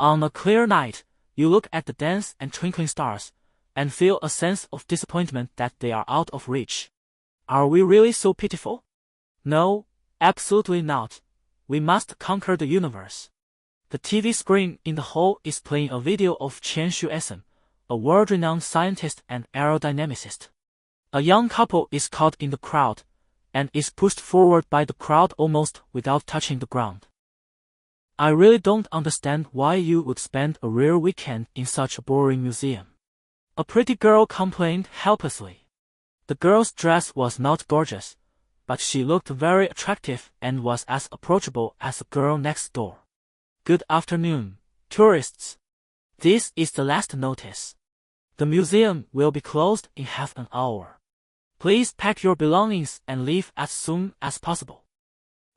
On a clear night, you look at the dance and twinkling stars, and feel a sense of disappointment that they are out of reach. Are we really so pitiful? No, absolutely not. We must conquer the universe. The TV screen in the hall is playing a video of Chen Shueisen, a world-renowned scientist and aerodynamicist. A young couple is caught in the crowd, and is pushed forward by the crowd almost without touching the ground. I really don't understand why you would spend a rare weekend in such a boring museum. A pretty girl complained helplessly. The girl's dress was not gorgeous, but she looked very attractive and was as approachable as the girl next door. Good afternoon, tourists. This is the last notice. The museum will be closed in half an hour. Please pack your belongings and leave as soon as possible.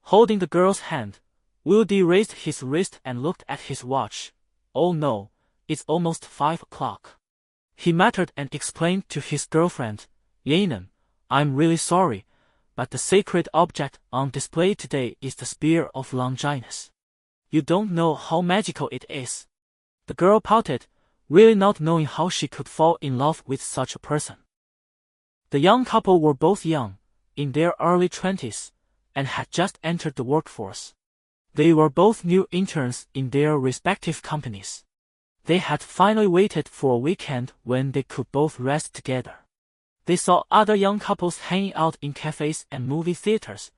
Holding the girl's hand, Woody raised his wrist and looked at his watch. Oh no, it's almost 5 o'clock. He muttered and explained to his girlfriend, Yanan, I'm really sorry, but the sacred object on display today is the Spear of Longinus. You don't know how magical it is. The girl pouted, really not knowing how she could fall in love with such a person. The young couple were both young, in their early 20s, and had just entered the workforce. They were both new interns in their respective companies. They had finally waited for a weekend when they could both rest together. They saw other young couples hanging out in cafes and movie theaters,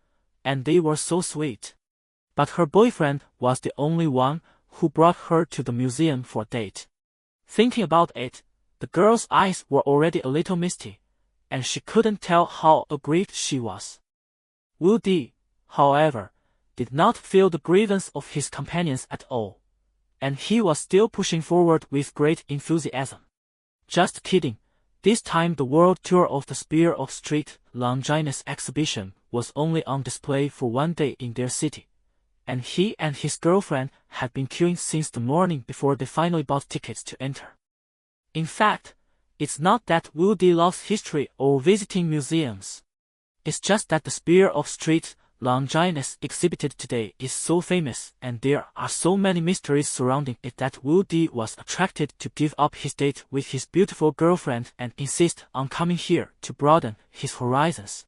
and they were so sweet. But her boyfriend was the only one who brought her to the museum for a date. Thinking about it, the girl's eyes were already a little misty, and she couldn't tell how aggrieved she was. Woody, however, did not feel the grievance of his companions at all, and he was still pushing forward with great enthusiasm. Just kidding, this time the world tour of the Spear of Street Longinus exhibition was only on display for one day in their city, and he and his girlfriend had been queuing since the morning before they finally bought tickets to enter. In fact, it's not that Woody loves history or visiting museums. It's just that the Spear of Street Longinus exhibited today is so famous and there are so many mysteries surrounding it that Woody was attracted to give up his date with his beautiful girlfriend and insist on coming here to broaden his horizons.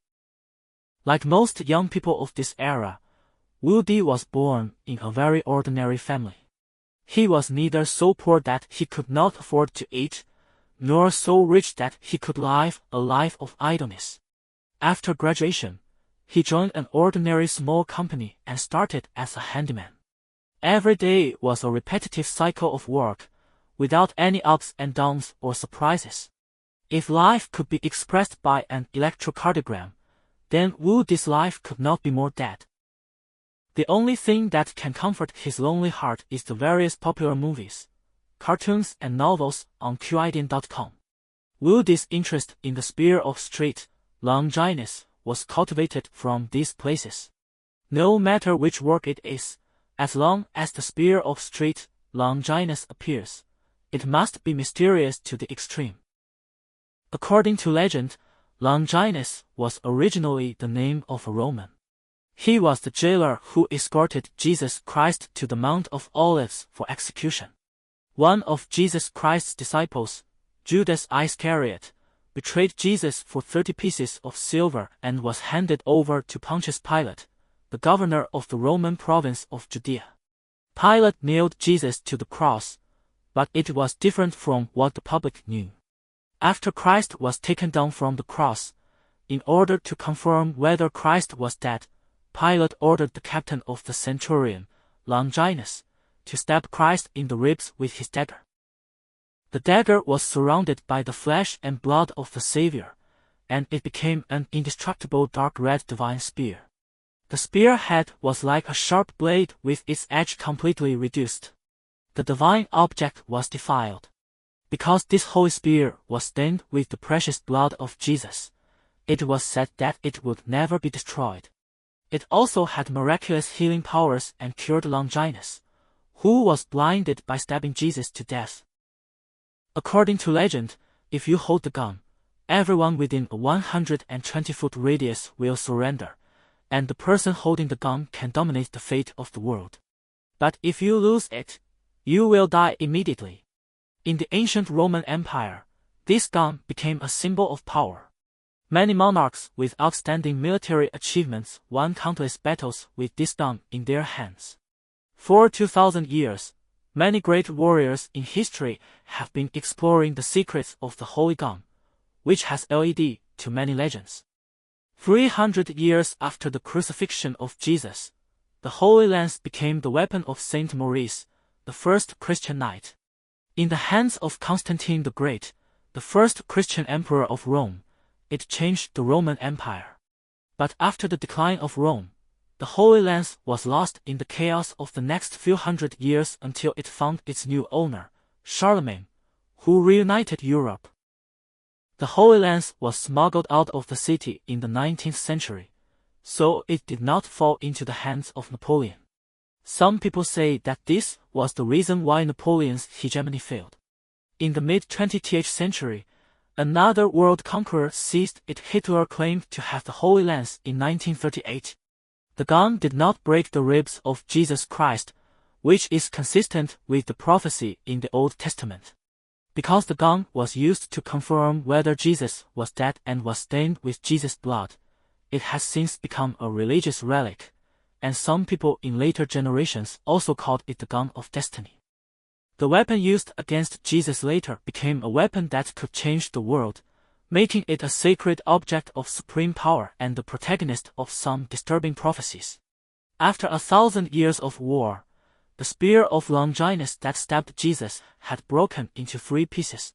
Like most young people of this era, Woody was born in a very ordinary family. He was neither so poor that he could not afford to eat, nor so rich that he could live a life of idleness. After graduation, he joined an ordinary small company and started as a handyman. Every day was a repetitive cycle of work, without any ups and downs or surprises. If life could be expressed by an electrocardiogram, then Woody's life could not be more dead. The only thing that can comfort his lonely heart is the various popular movies, cartoons and novels on QIDN.com. Woody's interest in the Spear of Street Longinus was cultivated from these places. No matter which work it is, as long as the Spear of Street Longinus appears, it must be mysterious to the extreme. According to legend, Longinus was originally the name of a Roman. He was the jailer who escorted Jesus Christ to the Mount of Olives for execution. One of Jesus Christ's disciples, Judas Iscariot, betrayed Jesus for 30 pieces of silver and was handed over to Pontius Pilate, the governor of the Roman province of Judea. Pilate nailed Jesus to the cross, but it was different from what the public knew. After Christ was taken down from the cross, in order to confirm whether Christ was dead, Pilate ordered the captain of the centurion, Longinus, to stab Christ in the ribs with his dagger. The dagger was surrounded by the flesh and blood of the Savior, and it became an indestructible dark red divine spear. The spear head was like a sharp blade with its edge completely reduced. The divine object was defiled. Because this holy spear was stained with the precious blood of Jesus, it was said that it would never be destroyed. It also had miraculous healing powers and cured Longinus, who was blinded by stabbing Jesus to death. According to legend, if you hold the gun, everyone within a 120-foot radius will surrender, and the person holding the gun can dominate the fate of the world. But if you lose it, You will die immediately. In the ancient Roman Empire, this gun became a symbol of power. Many monarchs with outstanding military achievements won countless battles with this gun in their hands. For 2,000 years, many great warriors in history have been exploring the secrets of the Holy Gun, which has led to many legends. 300 years after the crucifixion of Jesus, the Holy Lance became the weapon of Saint Maurice, the first Christian knight. In the hands of Constantine the Great, the first Christian emperor of Rome, it changed the Roman Empire. But after the decline of Rome, the Holy Lance was lost in the chaos of the next few hundred years until it found its new owner, Charlemagne, who reunited Europe. The Holy Lance was smuggled out of the city in the 19th century, so it did not fall into the hands of Napoleon. Some people say that this was the reason why Napoleon's hegemony failed. In the mid-20th century, another world conqueror seized it. Hitler claimed to have the Holy Lance in 1938. The gun did not break the ribs of Jesus Christ, which is consistent with the prophecy in the Old Testament. Because the gun was used to confirm whether Jesus was dead and was stained with Jesus' blood, it has since become a religious relic, and some people in later generations also called it the gun of destiny. The weapon used against Jesus later became a weapon that could change the world, making it a sacred object of supreme power and the protagonist of some disturbing prophecies. After 1,000 years of war, the Spear of Longinus that stabbed Jesus had broken into 3 pieces.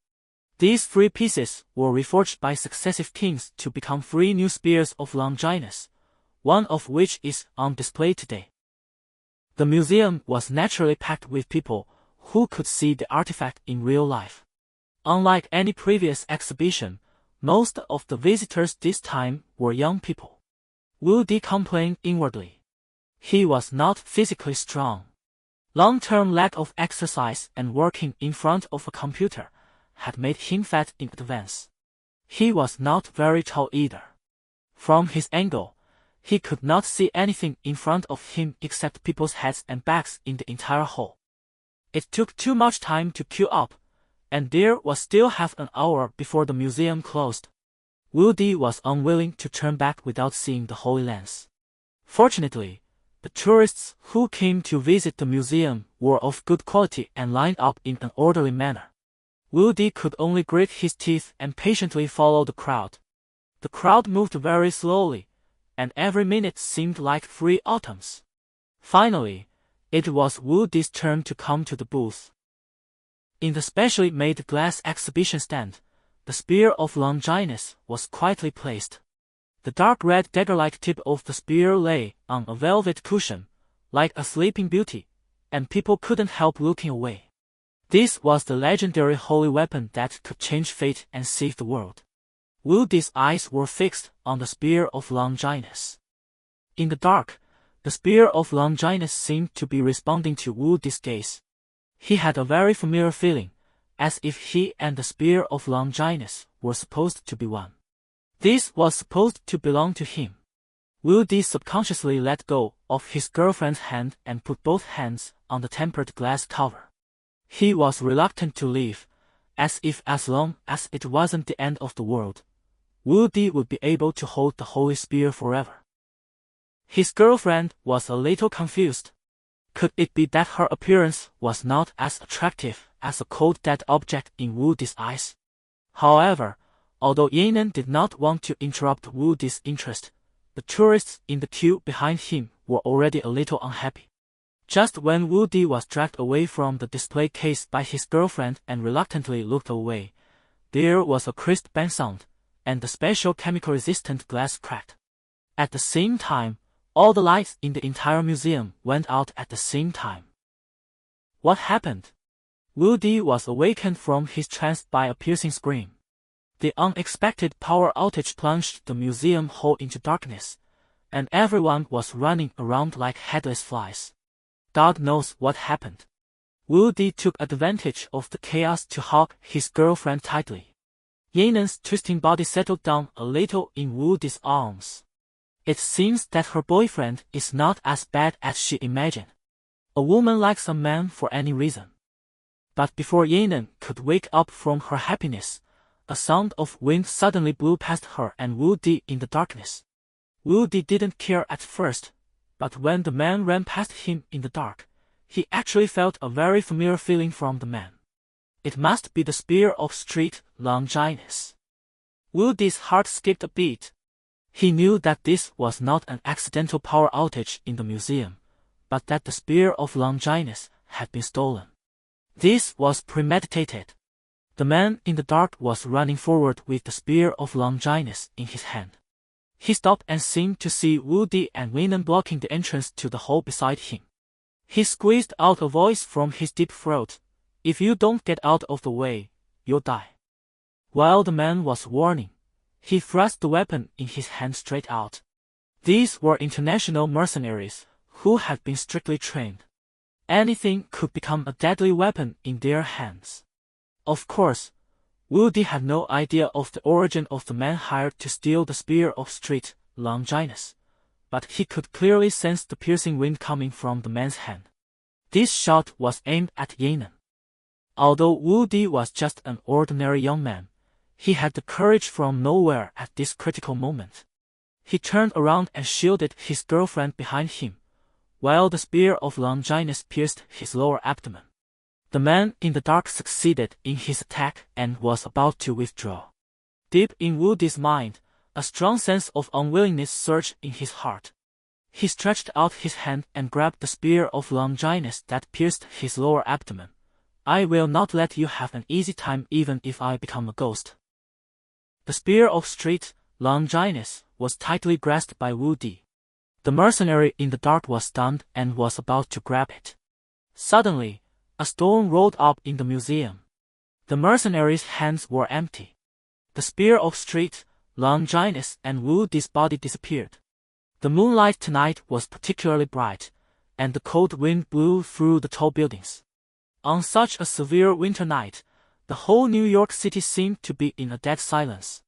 These 3 pieces were reforged by successive kings to become 3 new Spears of Longinus, one of which is on display today. The museum was naturally packed with people who could see the artifact in real life. Unlike any previous exhibition, most of the visitors this time were young people. Wu Di complained inwardly. He was not physically strong. Long-term lack of exercise and working in front of a computer had made him fat in advance. He was not very tall either. From his angle, he could not see anything in front of him except people's heads and backs in the entire hall. It took too much time to queue up, and there was still half an hour before the museum closed. Wu Di was unwilling to turn back without seeing the Holy Lance. Fortunately, the tourists who came to visit the museum were of good quality and lined up in an orderly manner. Wu Di could only grit his teeth and patiently follow the crowd. The crowd moved very slowly, and every minute seemed like 3 autumns. Finally, it was Wu Di's turn to come to the booth. In the specially made glass exhibition stand, the Spear of Longinus was quietly placed. The dark red dagger-like tip of the spear lay on a velvet cushion, like a sleeping beauty, and people couldn't help looking away. This was the legendary holy weapon that could change fate and save the world. Wu Di's eyes were fixed on the Spear of Longinus. In the dark, the Spear of Longinus seemed to be responding to Wu Di's gaze. He had a very familiar feeling, as if he and the Spear of Longinus were supposed to be one. This was supposed to belong to him. Wu Di subconsciously let go of his girlfriend's hand and put both hands on the tempered glass cover. He was reluctant to leave, as if as long as it wasn't the end of the world, Wu Di would be able to hold the holy spear forever. His girlfriend was a little confused. Could it be that her appearance was not as attractive as a cold dead object in Wu Di's eyes? However, although Yinan did not want to interrupt Wu Di's interest, the tourists in the queue behind him were already a little unhappy. Just when Wu Di was dragged away from the display case by his girlfriend and reluctantly looked away, there was a crisp bang sound, and the special chemical-resistant glass cracked. At the same time, all the lights in the entire museum went out at the same time. What happened? Wu Di was awakened from his trance by a piercing scream. The unexpected power outage plunged the museum hall into darkness, and everyone was running around like headless flies. God knows what happened. Wu Di took advantage of the chaos to hug his girlfriend tightly. Yinan's twisting body settled down a little in Wu Di's arms. It seems that her boyfriend is not as bad as she imagined. A woman likes a man for any reason. But before Yinan could wake up from her happiness, a sound of wind suddenly blew past her and Wu Di in the darkness. Wu Di didn't care at first, but when the man ran past him in the dark, he actually felt a very familiar feeling from the man. It must be the Spear of Longinus. Wu Di's heart skipped a beat. He knew that this was not an accidental power outage in the museum, but that the Spear of Longinus had been stolen. This was premeditated. The man in the dark was running forward with the Spear of Longinus in his hand. He stopped and seemed to see Wu Di and Weinan blocking the entrance to the hall beside him. He squeezed out a voice from his deep throat. "If you don't get out of the way, you'll die." While the man was warning, he thrust the weapon in his hand straight out. These were international mercenaries who had been strictly trained. Anything could become a deadly weapon in their hands. Of course, Wu Di had no idea of the origin of the man hired to steal the Spear of Longinus, but he could clearly sense the piercing wind coming from the man's hand. This shot was aimed at Yinan. Although Wu Di was just an ordinary young man, he had the courage from nowhere at this critical moment. He turned around and shielded his girlfriend behind him, while the Spear of Longinus pierced his lower abdomen. The man in the dark succeeded in his attack and was about to withdraw. Deep in Wu Di's mind, a strong sense of unwillingness surged in his heart. He stretched out his hand and grabbed the Spear of Longinus that pierced his lower abdomen. "I will not let you have an easy time even if I become a ghost." The Spear of Longinus was tightly grasped by Wu Di. The mercenary in the dark was stunned and was about to grab it. Suddenly, a stone rolled up in the museum. The mercenary's hands were empty. The Spear of Longinus and Wu Di's body disappeared. The moonlight tonight was particularly bright, and the cold wind blew through the tall buildings. On such a severe winter night, the whole New York City seemed to be in a dead silence.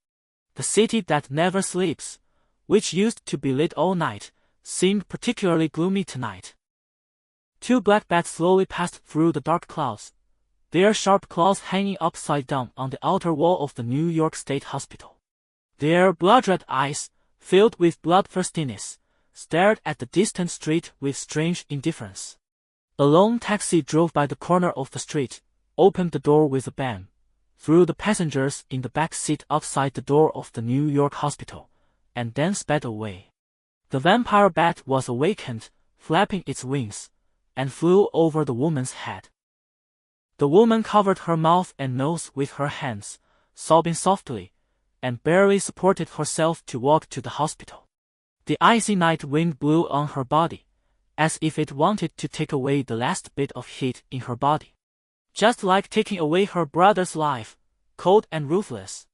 The city that never sleeps, which used to be lit all night, seemed particularly gloomy tonight. Two black bats slowly passed through the dark clouds, their sharp claws hanging upside down on the outer wall of the New York State Hospital. Their blood-red eyes, filled with bloodthirstiness, stared at the distant street with strange indifference. A lone taxi drove by the corner of the street, opened the door with a bang, threw the passengers in the back seat outside the door of the New York hospital, and then sped away. The vampire bat was awakened, flapping its wings, and flew over the woman's head. The woman covered her mouth and nose with her hands, sobbing softly, and barely supported herself to walk to the hospital. The icy night wind blew on her body, as if it wanted to take away the last bit of heat in her body. Just like taking away her brother's life, cold and ruthless.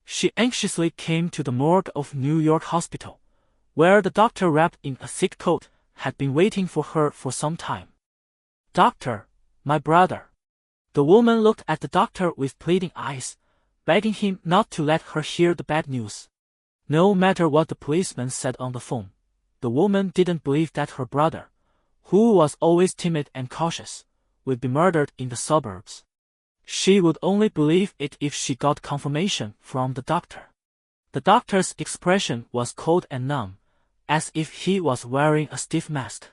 She anxiously came to the morgue of New York Hospital, where the doctor wrapped in a thick coat had been waiting for her for some time. "Doctor, my brother." The woman looked at the doctor with pleading eyes, begging him not to let her hear the bad news. No matter what the policeman said on the phone, the woman didn't believe that her brother, who was always timid and cautious, would be murdered in the suburbs. She would only believe it if she got confirmation from the doctor. The doctor's expression was cold and numb, as if he was wearing a stiff mask.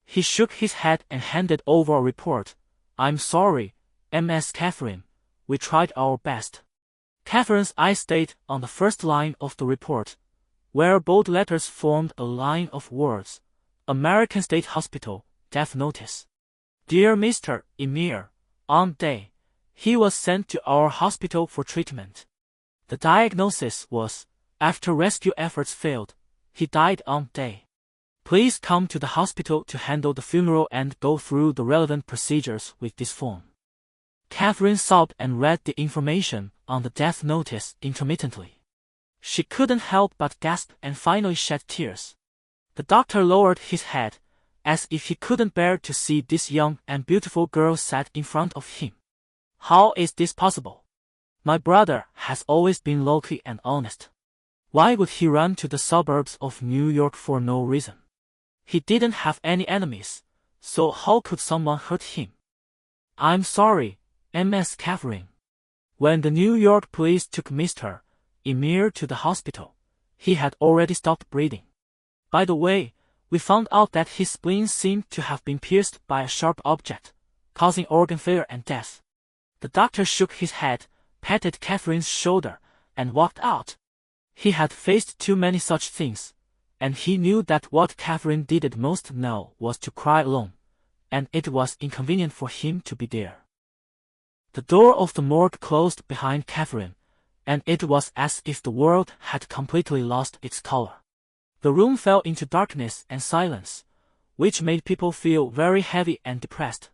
He shook his head and handed over a report. "I'm sorry, Ms. Catherine. We tried our best." Catherine's eyes stayed on the first line of the report, where bold letters formed a line of words. American State Hospital, Death Notice. "Dear Mr. Emir, on day, he was sent to our hospital for treatment. The diagnosis was, after rescue efforts failed, he died on day. Please come to the hospital to handle the funeral and go through the relevant procedures with this form." Catherine sobbed and read the information on the death notice intermittently. She couldn't help but gasp and finally shed tears. The doctor lowered his head, as if he couldn't bear to see this young and beautiful girl sat in front of him. "How is this possible? My brother has always been low-key and honest. Why would he run to the suburbs of New York for no reason? He didn't have any enemies, so how could someone hurt him?" I'm sorry, Ms. Catherine. When the New York police took Mr. Emir to the hospital, he had already stopped breathing. By the way, we found out that his spleen seemed to have been pierced by a sharp object, causing organ failure and death. The doctor shook his head, patted Catherine's shoulder, and walked out. He had faced too many such things, and he knew that what Catherine did most now was to cry alone, and it was inconvenient for him to be there. The door of the morgue closed behind Catherine, and it was as if the world had completely lost its color. The room fell into darkness and silence, which made people feel very heavy and depressed.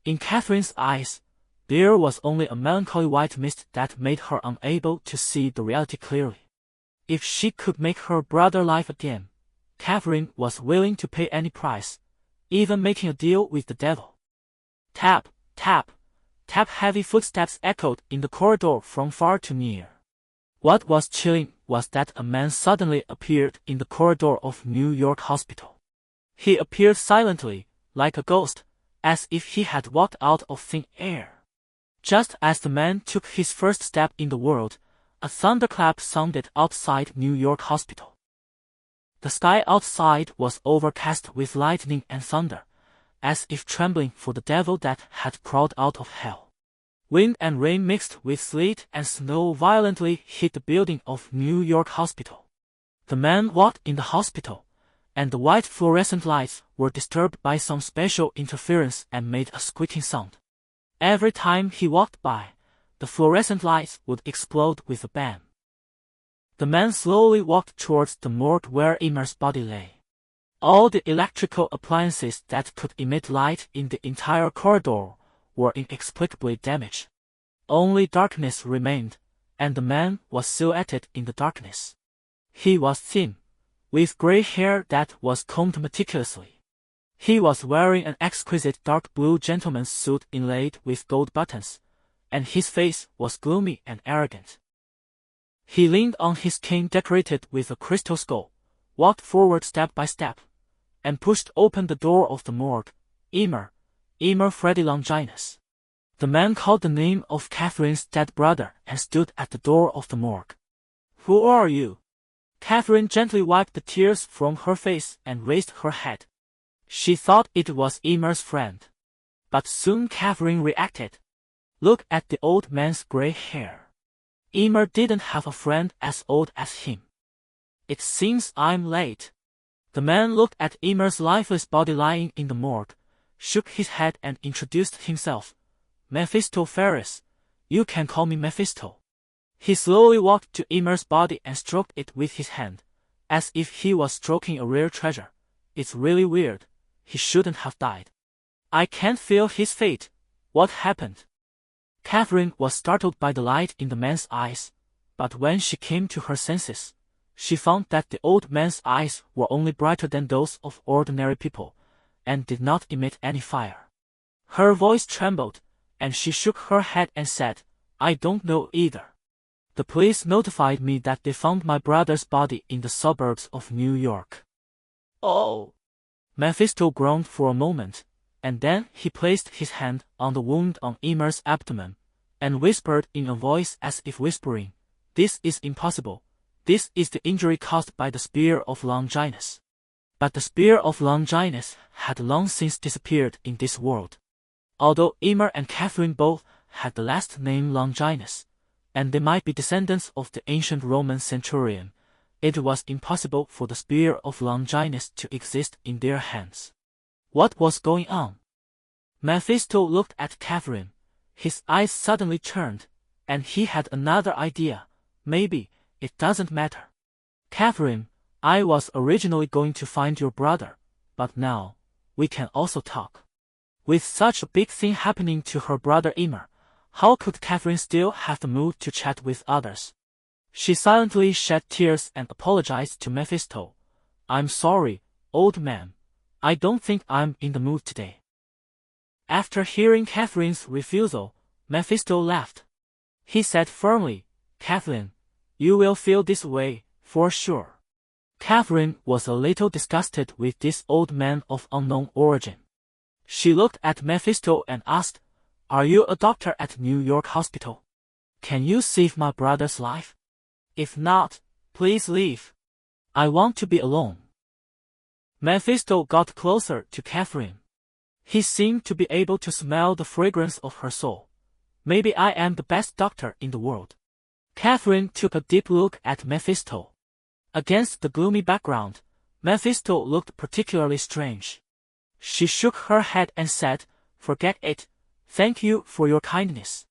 In Catherine's eyes, there was only a melancholy white mist that made her unable to see the reality clearly. If she could make her brother live again, Catherine was willing to pay any price, even making a deal with the devil. Tap, tap, tap. Heavy footsteps echoed in the corridor from far to near. What was chilling was that a man suddenly appeared in the corridor of New York Hospital. He appeared silently, like a ghost, as if he had walked out of thin air. Just as the man took his first step in the world, a thunderclap sounded outside New York Hospital. The sky outside was overcast with lightning and thunder, as if trembling for the devil that had crawled out of hell. Wind and rain mixed with sleet and snow violently hit the building of New York Hospital. The man walked in the hospital, and the white fluorescent lights were disturbed by some special interference and made a squeaking sound. Every time he walked by, the fluorescent lights would explode with a bang. The man slowly walked towards the morgue where Emer's body lay. All the electrical appliances that could emit light in the entire corridor were inexplicably damaged. Only darkness remained, and the man was silhouetted in the darkness. He was thin, with gray hair that was combed meticulously. He was wearing an exquisite dark blue gentleman's suit inlaid with gold buttons, and his face was gloomy and arrogant. He leaned on his cane decorated with a crystal skull, walked forward step by step, and pushed open the door of the morgue. Emir Freddie Longinus. The man called the name of Catherine's dead brother and stood at the door of the morgue. Who are you? Catherine gently wiped the tears from her face and raised her head. She thought it was Emer's friend. But soon Catherine reacted. Look at the old man's gray hair. Emer didn't have a friend as old as him. It seems I'm late. The man looked at Emer's lifeless body lying in the morgue, shook his head and introduced himself. Mephisto Ferris. You can call me Mephisto. He slowly walked to Emer's body and stroked it with his hand, as if he was stroking a rare treasure. It's really weird. He shouldn't have died. I can't feel his fate. What happened? Catherine was startled by the light in the man's eyes, but when she came to her senses, she found that the old man's eyes were only brighter than those of ordinary people, and did not emit any fire. Her voice trembled, and she shook her head and said, I don't know either. The police notified me that they found my brother's body in the suburbs of New York. Oh! Mephisto groaned for a moment, and then he placed his hand on the wound on Emer's abdomen, and whispered in a voice as if whispering, This is impossible. This is the injury caused by the Spear of Longinus. But the Spear of Longinus had long since disappeared in this world. Although Emer and Catherine both had the last name Longinus, and they might be descendants of the ancient Roman centurion, it was impossible for the Spear of Longinus to exist in their hands. What was going on? Mephisto looked at Catherine. His eyes suddenly turned, and he had another idea. Maybe it doesn't matter. Catherine, I was originally going to find your brother, but now we can also talk. With such a big thing happening to her brother Emer, how could Catherine still have the mood to chat with others? She silently shed tears and apologized to Mephisto. I'm sorry, old man. I don't think I'm in the mood today. After hearing Catherine's refusal, Mephisto laughed. He said firmly, Catherine, you will feel this way, for sure. Catherine was a little disgusted with this old man of unknown origin. She looked at Mephisto and asked, Are you a doctor at New York Hospital? Can you save my brother's life? If not, please leave. I want to be alone. Mephisto got closer to Catherine. He seemed to be able to smell the fragrance of her soul. Maybe I am the best doctor in the world. Catherine took a deep look at Mephisto. Against the gloomy background, Mephisto looked particularly strange. She shook her head and said, "Forget it. Thank you for your kindness."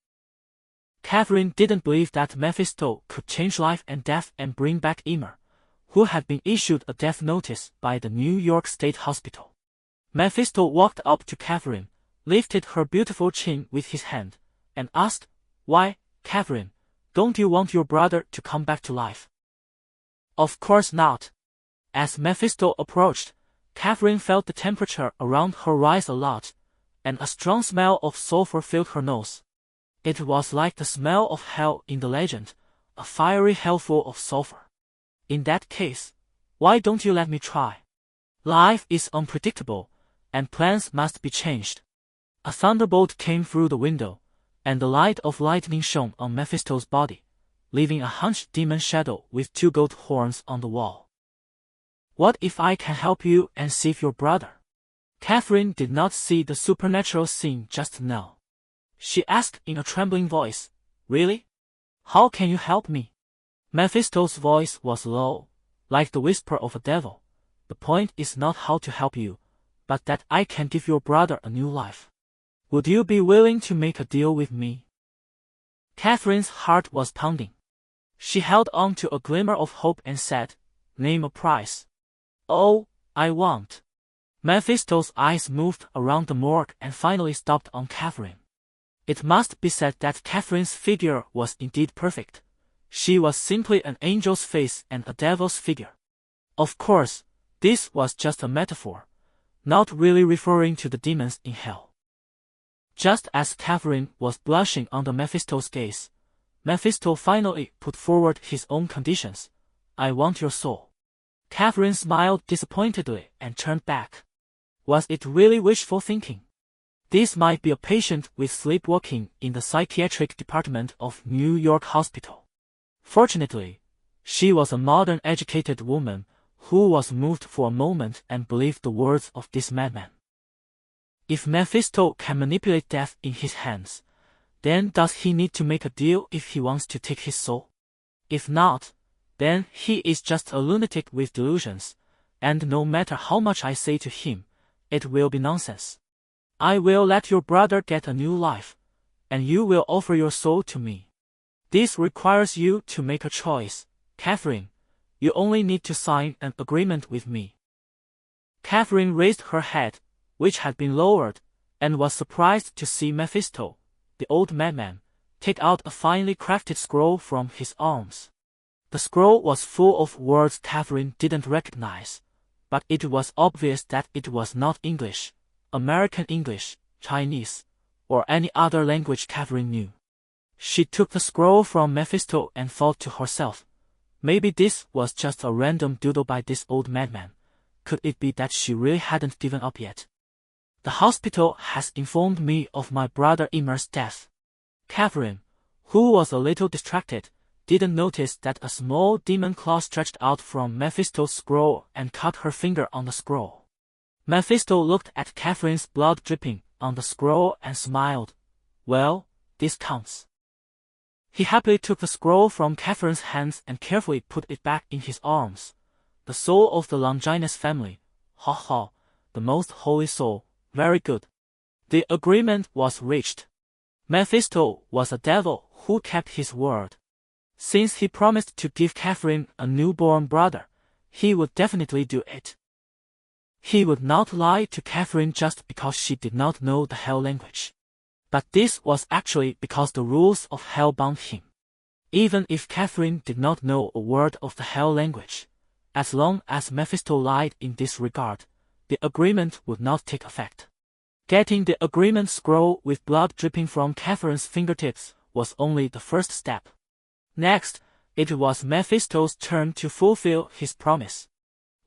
Catherine didn't believe that Mephisto could change life and death and bring back Emer, who had been issued a death notice by the New York State Hospital. Mephisto walked up to Catherine, lifted her beautiful chin with his hand, and asked, "Why, Catherine, don't you want your brother to come back to life?" "Of course not." As Mephisto approached, Catherine felt the temperature around her rise a lot, and a strong smell of sulfur filled her nose. It was like the smell of hell in the legend, a fiery hell full of sulfur. "In that case, why don't you let me try? Life is unpredictable, and plans must be changed." A thunderbolt came through the window, and the light of lightning shone on Mephisto's body, leaving a hunched demon shadow with 2 goat horns on the wall. "What if I can help you and save your brother?" Catherine did not see the supernatural scene just now. She asked in a trembling voice, "Really? How can you help me?" Mephisto's voice was low, like the whisper of a devil. "The point is not how to help you, but that I can give your brother a new life. Would you be willing to make a deal with me?" Catherine's heart was pounding. She held on to a glimmer of hope and said, "Name a price." "Oh, I won't." Mephisto's eyes moved around the morgue and finally stopped on Catherine. It must be said that Catherine's figure was indeed perfect. She was simply an angel's face and a devil's figure. Of course, this was just a metaphor, not really referring to the demons in hell. Just as Catherine was blushing under Mephisto's gaze, Mephisto finally put forward his own conditions. "I want your soul." Catherine smiled disappointedly and turned back. Was it really wishful thinking? This might be a patient with sleepwalking in the psychiatric department of New York Hospital. Fortunately, she was a modern educated woman who was moved for a moment and believed the words of this madman. If Mephisto can manipulate death in his hands, then does he need to make a deal if he wants to take his soul? If not, then he is just a lunatic with delusions, and no matter how much I say to him, it will be nonsense. I will let your brother get a new life, and you will offer your soul to me. This requires you to make a choice, Catherine. You only need to sign an agreement with me. Catherine raised her head, which had been lowered, and was surprised to see Mephisto, the old madman, take out a finely crafted scroll from his arms. The scroll was full of words Catherine didn't recognize, but it was obvious that it was not English, American English, Chinese, or any other language Catherine knew. She took the scroll from Mephisto and thought to herself, maybe this was just a random doodle by this old madman. Could it be that she really hadn't given up yet? The hospital has informed me of my brother Emer's death. Catherine, who was a little distracted, didn't notice that a small demon claw stretched out from Mephisto's scroll and cut her finger on the scroll. Mephisto looked at Catherine's blood dripping on the scroll and smiled. Well, this counts. He happily took the scroll from Catherine's hands and carefully put it back in his arms. The soul of the Longinus family. Ha ha, the most holy soul. Very good. The agreement was reached. Mephisto was a devil who kept his word. Since he promised to give Catherine a newborn brother, he would definitely do it. He would not lie to Catherine just because she did not know the hell language. But this was actually because the rules of hell bound him. Even if Catherine did not know a word of the hell language, as long as Mephisto lied in this regard, the agreement would not take effect. Getting the agreement scroll with blood dripping from Catherine's fingertips was only the first step. Next, it was Mephisto's turn to fulfill his promise.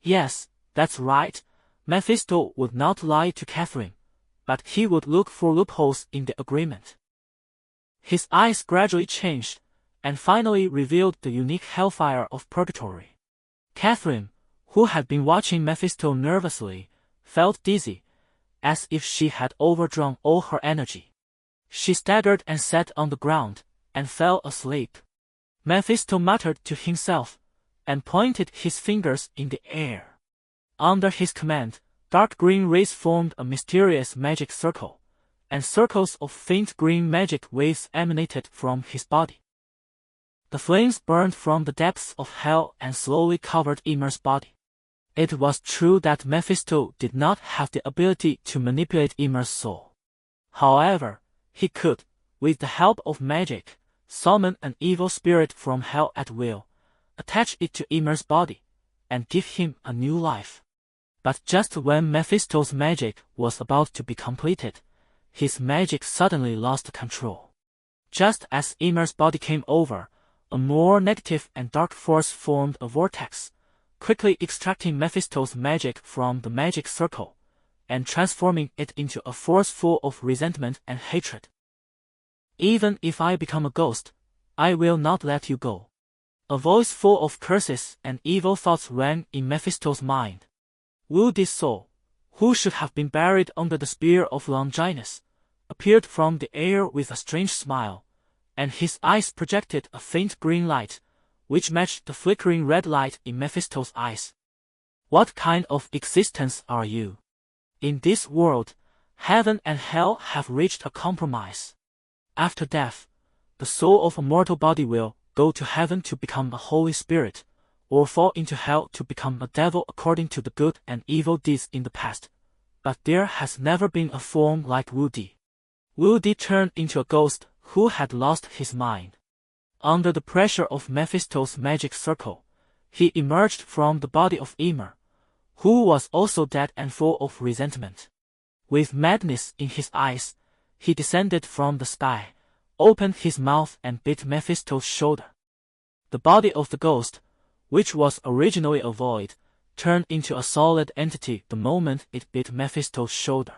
Yes, that's right, Mephisto would not lie to Catherine, but he would look for loopholes in the agreement. His eyes gradually changed, and finally revealed the unique hellfire of purgatory. Catherine, who had been watching Mephisto nervously, felt dizzy, as if she had overdrawn all her energy. She staggered and sat on the ground, and fell asleep. Mephisto muttered to himself, and pointed his fingers in the air. Under his command, dark green rays formed a mysterious magic circle, and circles of faint green magic waves emanated from his body. The flames burned from the depths of hell and slowly covered Ymir's body. It was true that Mephisto did not have the ability to manipulate Ymir's soul. However, he could, with the help of magic, summon an evil spirit from hell at will, attach it to Ymir's body, and give him a new life. But just when Mephisto's magic was about to be completed, his magic suddenly lost control. Just as Ymir's body came over, a more negative and dark force formed a vortex, quickly extracting Mephisto's magic from the magic circle, and transforming it into a force full of resentment and hatred. Even if I become a ghost, I will not let you go. A voice full of curses and evil thoughts rang in Mephisto's mind. Woody's soul, who should have been buried under the Spear of Longinus, appeared from the air with a strange smile, and his eyes projected a faint green light, which matched the flickering red light in Mephisto's eyes. What kind of existence are you? In this world, heaven and hell have reached a compromise. After death, the soul of a mortal body will go to heaven to become a holy spirit, or fall into hell to become a devil according to the good and evil deeds in the past. But there has never been a form like Woody. Woody turned into a ghost who had lost his mind. Under the pressure of Mephisto's magic circle, he emerged from the body of Ymir, who was also dead and full of resentment. With madness in his eyes, he descended from the sky, opened his mouth and bit Mephisto's shoulder. The body of the ghost, which was originally a void, turned into a solid entity the moment it bit Mephisto's shoulder.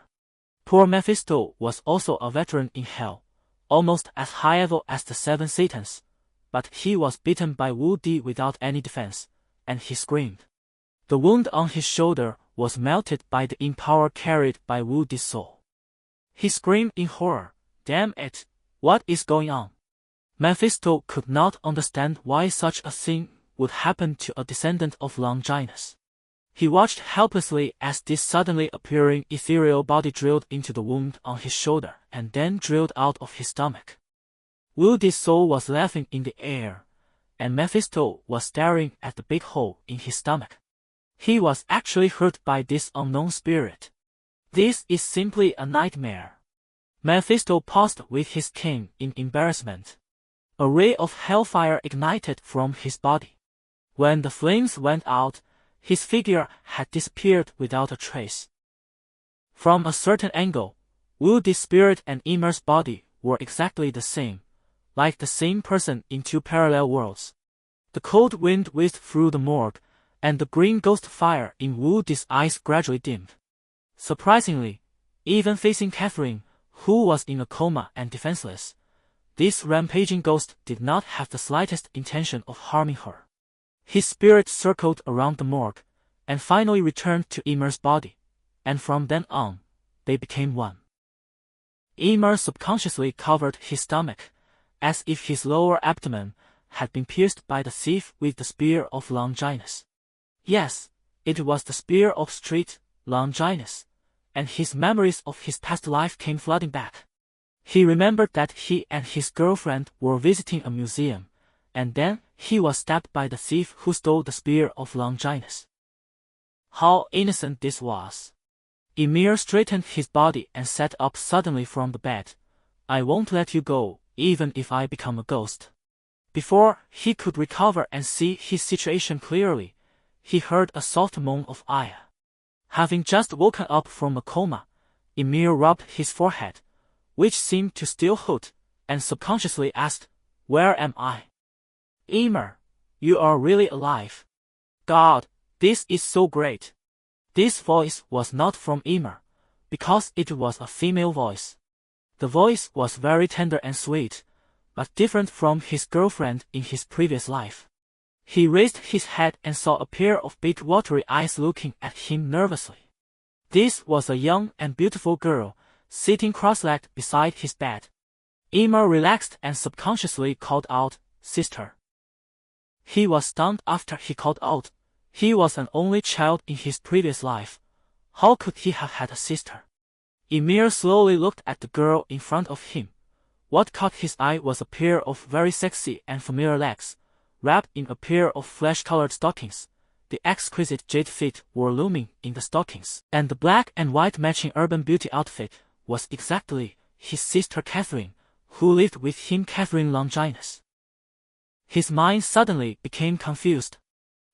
Poor Mephisto was also a veteran in hell, almost as high level as the 7 Satans, but he was bitten by Woody without any defense, and he screamed. The wound on his shoulder was melted by the power carried by Woody's soul. He screamed in horror, "Damn it, what is going on?" Mephisto could not understand why such a thing would happen to a descendant of Longinus. He watched helplessly as this suddenly appearing ethereal body drilled into the wound on his shoulder and then drilled out of his stomach. Woody's soul was laughing in the air, and Mephisto was staring at the big hole in his stomach. He was actually hurt by this unknown spirit. This is simply a nightmare. Mephisto paused with his cane in embarrassment. A ray of hellfire ignited from his body. When the flames went out, his figure had disappeared without a trace. From a certain angle, Woody's spirit and Ymir's body were exactly the same, like the same person in 2 parallel worlds. The cold wind whizzed through the morgue, and the green ghost fire in Woody's eyes gradually dimmed. Surprisingly, even facing Catherine, who was in a coma and defenseless, this rampaging ghost did not have the slightest intention of harming her. His spirit circled around the morgue, and finally returned to Ymir's body, and from then on, they became one. Ymir subconsciously covered his stomach, as if his lower abdomen had been pierced by the thief with the Spear of Longinus. Yes, it was the Spear of Street Longinus, and his memories of his past life came flooding back. He remembered that he and his girlfriend were visiting a museum, and then he was stabbed by the thief who stole the Spear of Longinus. How innocent this was! Ymir straightened his body and sat up suddenly from the bed. "I won't let you go, even if I become a ghost." Before he could recover and see his situation clearly, he heard a soft moan of Aya. Having just woken up from a coma, Ymir rubbed his forehead, which seemed to still hurt, and subconsciously asked, "Where am I?" "Ymir, you are really alive. God, this is so great." This voice was not from Ymir, because it was a female voice. The voice was very tender and sweet, but different from his girlfriend in his previous life. He raised his head and saw a pair of big watery eyes looking at him nervously. This was a young and beautiful girl, sitting cross-legged beside his bed. Emma relaxed and subconsciously called out, "Sister." He was stunned after he called out. He was an only child in his previous life. How could he have had a sister? Emir slowly looked at the girl in front of him. What caught his eye was a pair of very sexy and familiar legs, wrapped in a pair of flesh-colored stockings. The exquisite jade feet were looming in the stockings, and the black and white matching urban beauty outfit was exactly his sister Catherine, who lived with him, Catherine Longinus. His mind suddenly became confused.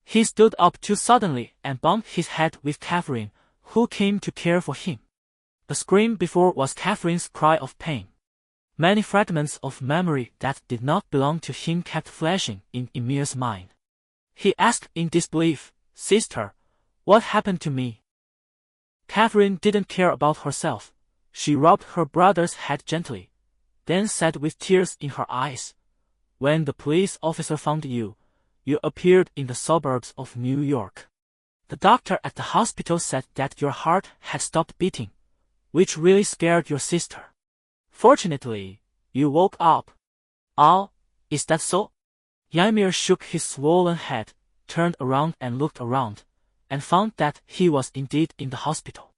He stood up too suddenly and bumped his head with Catherine, who came to care for him. The scream before was Catherine's cry of pain. Many fragments of memory that did not belong to him kept flashing in Emir's mind. He asked in disbelief, "Sister, what happened to me?" Catherine didn't care about herself. She rubbed her brother's head gently, then said with tears in her eyes, "When the police officer found you, you appeared in the suburbs of New York. The doctor at the hospital said that your heart had stopped beating, which really scared your sister. Fortunately, you woke up." "Oh, is that so?" Ymir shook his swollen head, turned around and looked around, and found that he was indeed in the hospital.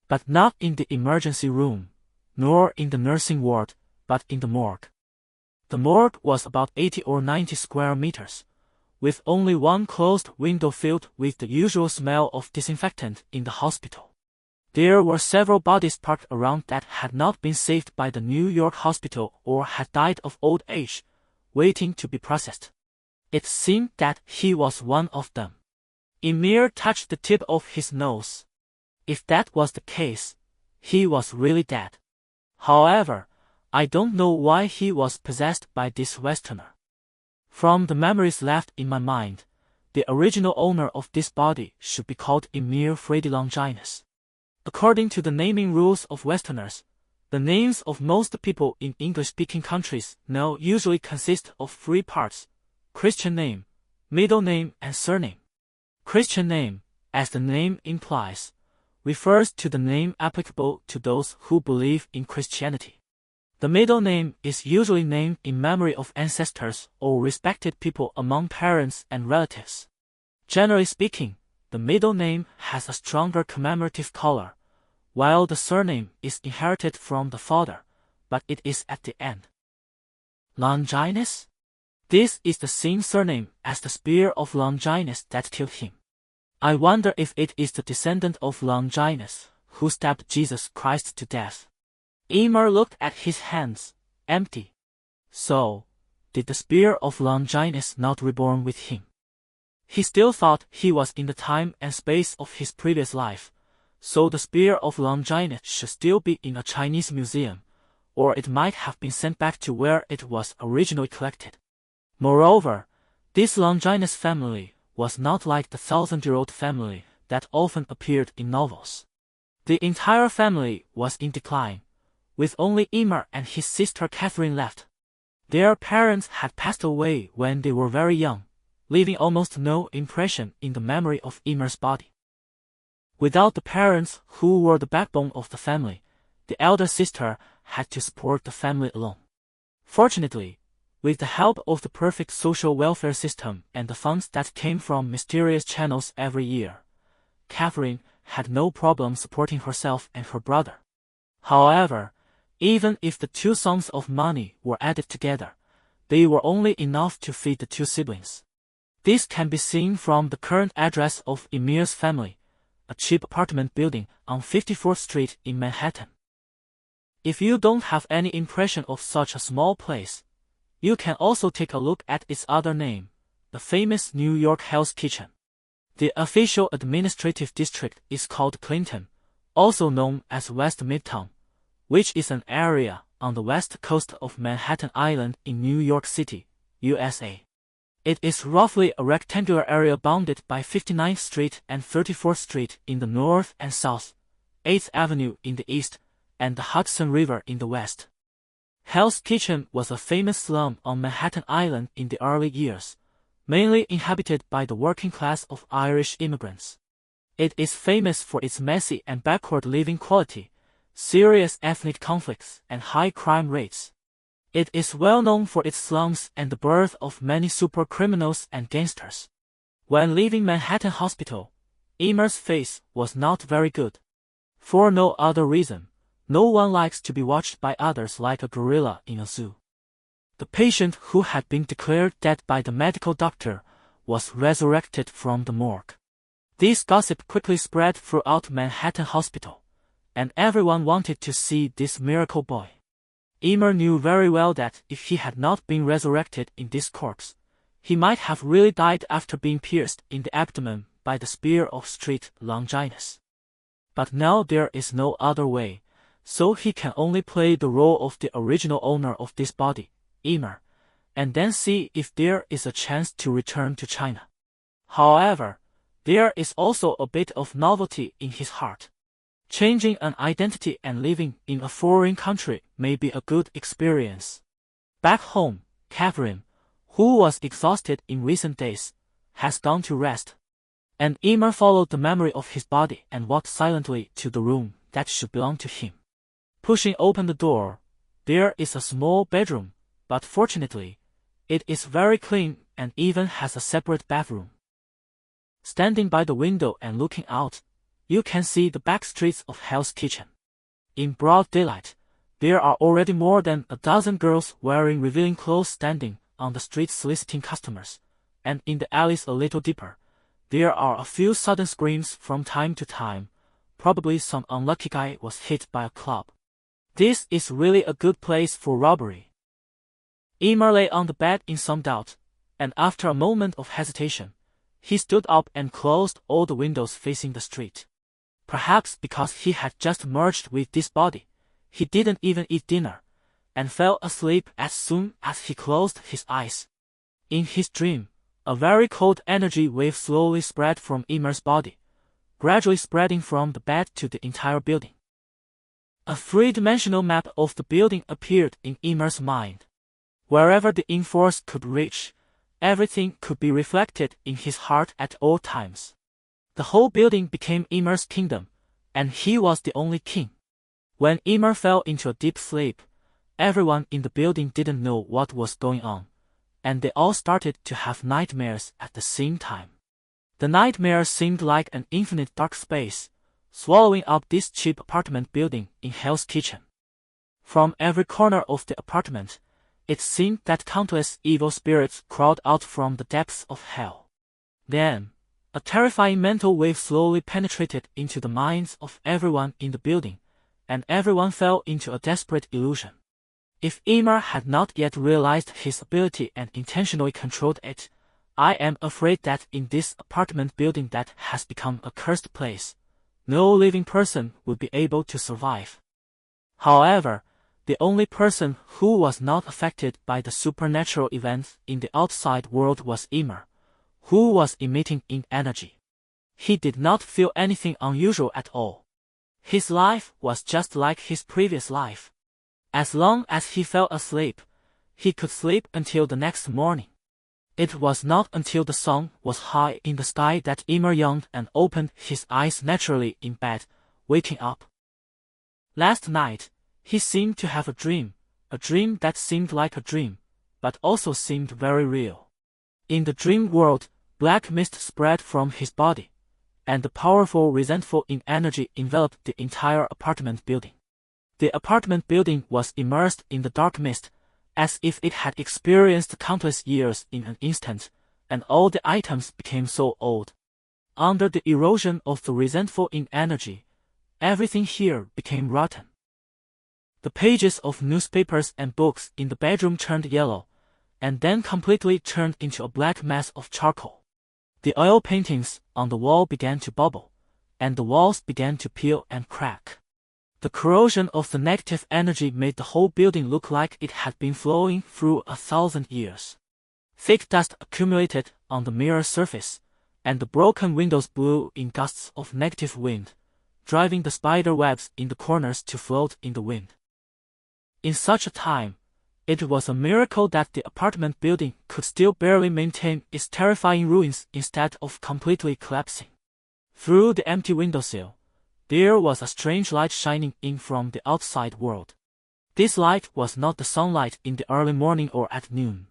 But not in the emergency room, nor in the nursing ward, but in the morgue. The morgue was about 80 or 90 square meters, with only one closed window filled with the usual smell of disinfectant in the hospital. There were several bodies parked around that had not been saved by the New York hospital or had died of old age, waiting to be processed. It seemed that he was one of them. Emir touched the tip of his nose. If that was the case, he was really dead. However, I don't know why he was possessed by this Westerner. From the memories left in my mind, the original owner of this body should be called Emir Freddy Longinus. According to the naming rules of Westerners, the names of most people in English-speaking countries now usually consist of three parts: Christian name, middle name, and surname. Christian name, as the name implies, refers to the name applicable to those who believe in Christianity. The middle name is usually named in memory of ancestors or respected people among parents and relatives. Generally speaking, the middle name has a stronger commemorative color, while the surname is inherited from the father, but it is at the end. Longinus? This is the same surname as the Spear of Longinus that killed him. I wonder if it is the descendant of Longinus who stabbed Jesus Christ to death. Emir looked at his hands, empty. So, did the Spear of Longinus not reborn with him? He still thought he was in the time and space of his previous life, so the Spear of Longinus should still be in a Chinese museum, or it might have been sent back to where it was originally collected. Moreover, this Longinus family was not like the thousand-year-old family that often appeared in novels. The entire family was in decline, with only Emir and his sister Catherine left. Their parents had passed away when they were very young, leaving almost no impression in the memory of Emir's body. Without the parents who were the backbone of the family, the elder sister had to support the family alone. Fortunately, with the help of the perfect social welfare system and the funds that came from mysterious channels every year, Catherine had no problem supporting herself and her brother. However, even if the two sums of money were added together, they were only enough to feed the two siblings. This can be seen from the current address of Emir's family, a cheap apartment building on 54th Street in Manhattan. If you don't have any impression of such a small place, you can also take a look at its other name, the famous New York Hell's Kitchen. The official administrative district is called Clinton, also known as West Midtown, which is an area on the west coast of Manhattan Island in New York City, USA. It is roughly a rectangular area bounded by 59th Street and 34th Street in the north and south, 8th Avenue in the east and the Hudson River in the west. Hell's Kitchen was a famous slum on Manhattan Island in the early years, mainly inhabited by the working class of Irish immigrants. It is famous for its messy and backward living quality, serious ethnic conflicts, and high crime rates. It is well known for its slums and the birth of many super criminals and gangsters. When leaving Manhattan Hospital, Emer's face was not very good. For no other reason, no one likes to be watched by others like a gorilla in a zoo. The patient who had been declared dead by the medical doctor was resurrected from the morgue. This gossip quickly spread throughout Manhattan Hospital, and everyone wanted to see this miracle boy. Emer knew very well that if he had not been resurrected in this corpse, he might have really died after being pierced in the abdomen by the Spear of Longinus. But now there is no other way, so he can only play the role of the original owner of this body, Emer, and then see if there is a chance to return to China. However, there is also a bit of novelty in his heart. Changing an identity and living in a foreign country may be a good experience. Back home, Catherine, who was exhausted in recent days, has gone to rest. And Emer followed the memory of his body and walked silently to the room that should belong to him. Pushing open the door, there is a small bedroom, but fortunately, it is very clean and even has a separate bathroom. Standing by the window and looking out, you can see the back streets of Hell's Kitchen. In broad daylight, there are already more than a dozen girls wearing revealing clothes standing on the streets soliciting customers, and in the alleys a little deeper, there are a few sudden screams from time to time. Probably some unlucky guy was hit by a club. This is really a good place for robbery. Emer lay on the bed in some doubt, and after a moment of hesitation, he stood up and closed all the windows facing the street. Perhaps because he had just merged with this body, he didn't even eat dinner, and fell asleep as soon as he closed his eyes. In his dream, a very cold energy wave slowly spread from Emer's body, gradually spreading from the bed to the entire building. A three-dimensional map of the building appeared in Emer's mind. Wherever the in-force could reach, everything could be reflected in his heart at all times. The whole building became Emer's kingdom, and he was the only king. When Emer fell into a deep sleep, everyone in the building didn't know what was going on, and they all started to have nightmares at the same time. The nightmares seemed like an infinite dark space, swallowing up this cheap apartment building in Hell's Kitchen. From every corner of the apartment, it seemed that countless evil spirits crawled out from the depths of hell. Then, a terrifying mental wave slowly penetrated into the minds of everyone in the building, and everyone fell into a desperate illusion. If Emer had not yet realized his ability and intentionally controlled it, I am afraid that in this apartment building that has become a cursed place, no living person would be able to survive. However, the only person who was not affected by the supernatural events in the outside world was Emer, who was emitting in energy. He did not feel anything unusual at all. His life was just like his previous life. As long as he fell asleep, he could sleep until the next morning. It was not until the sun was high in the sky that Emer yawned and opened his eyes naturally in bed, waking up. Last night, he seemed to have a dream that seemed like a dream, but also seemed very real. In the dream world, black mist spread from his body, and the powerful resentful in energy enveloped the entire apartment building. The apartment building was immersed in the dark mist, as if it had experienced countless years in an instant, and all the items became so old. Under the erosion of the resentful in energy, everything here became rotten. The pages of newspapers and books in the bedroom turned yellow, and then completely turned into a black mass of charcoal. The oil paintings on the wall began to bubble, and the walls began to peel and crack. The corrosion of the negative energy made the whole building look like it had been flowing through 1,000 years. Thick dust accumulated on the mirror surface, and the broken windows blew in gusts of negative wind, driving the spider webs in the corners to float in the wind. In such a time, it was a miracle that the apartment building could still barely maintain its terrifying ruins instead of completely collapsing. Through the empty windowsill, there was a strange light shining in from the outside world. This light was not the sunlight in the early morning or at noon,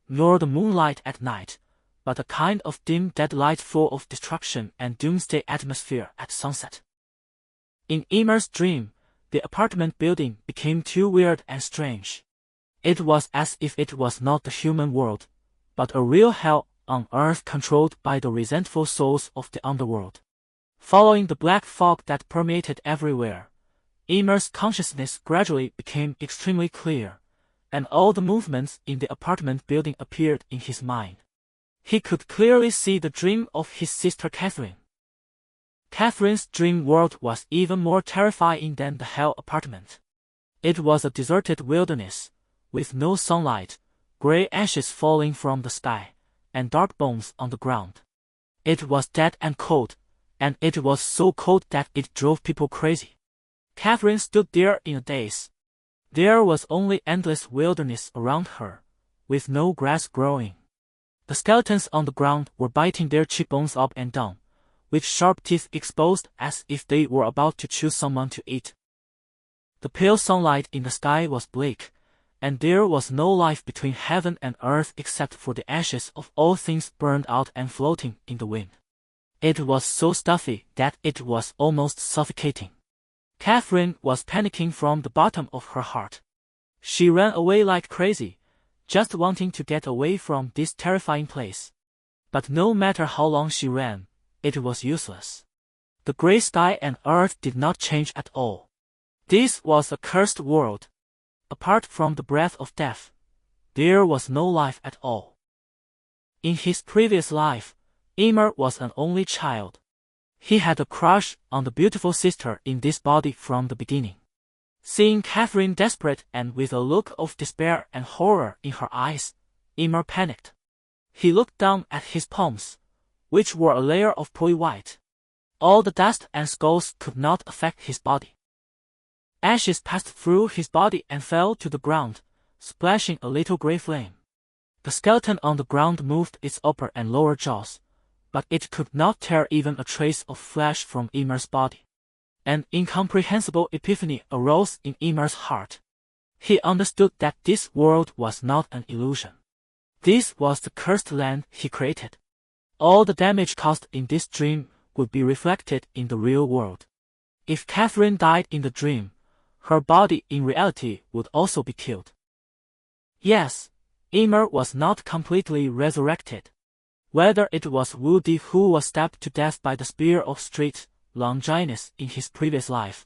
nor the moonlight at night, but a kind of dim dead light full of destruction and doomsday atmosphere at sunset. In Emer's dream, the apartment building became too weird and strange. It was as if it was not the human world, but a real hell on earth controlled by the resentful souls of the underworld. Following the black fog that permeated everywhere, Emer's consciousness gradually became extremely clear, and all the movements in the apartment building appeared in his mind. He could clearly see the dream of his sister Catherine. Catherine's dream world was even more terrifying than the hell apartment. It was a deserted wilderness, with no sunlight, gray ashes falling from the sky, and dark bones on the ground. It was dead and cold, and it was so cold that it drove people crazy. Catherine stood there in a daze. There was only endless wilderness around her, with no grass growing. The skeletons on the ground were biting their cheekbones up and down, with sharp teeth exposed as if they were about to chew someone to eat. The pale sunlight in the sky was bleak, and there was no life between heaven and earth except for the ashes of all things burned out and floating in the wind. It was so stuffy that it was almost suffocating. Catherine was panicking from the bottom of her heart. She ran away like crazy, just wanting to get away from this terrifying place. But no matter how long she ran, it was useless. The gray sky and earth did not change at all. This was a cursed world. Apart from the breath of death, there was no life at all. In his previous life, Emer was an only child. He had a crush on the beautiful sister in this body from the beginning. Seeing Catherine desperate and with a look of despair and horror in her eyes, Emer panicked. He looked down at his palms, which were a layer of pearly white. All the dust and skulls could not affect his body. Ashes passed through his body and fell to the ground, splashing a little gray flame. The skeleton on the ground moved its upper and lower jaws, but it could not tear even a trace of flesh from Emer's body. An incomprehensible epiphany arose in Emer's heart. He understood that this world was not an illusion. This was the cursed land he created. All the damage caused in this dream would be reflected in the real world. If Catherine died in the dream, her body in reality would also be killed. Yes, Emer was not completely resurrected. Whether it was Woody who was stabbed to death by the Spear of Longinus in his previous life,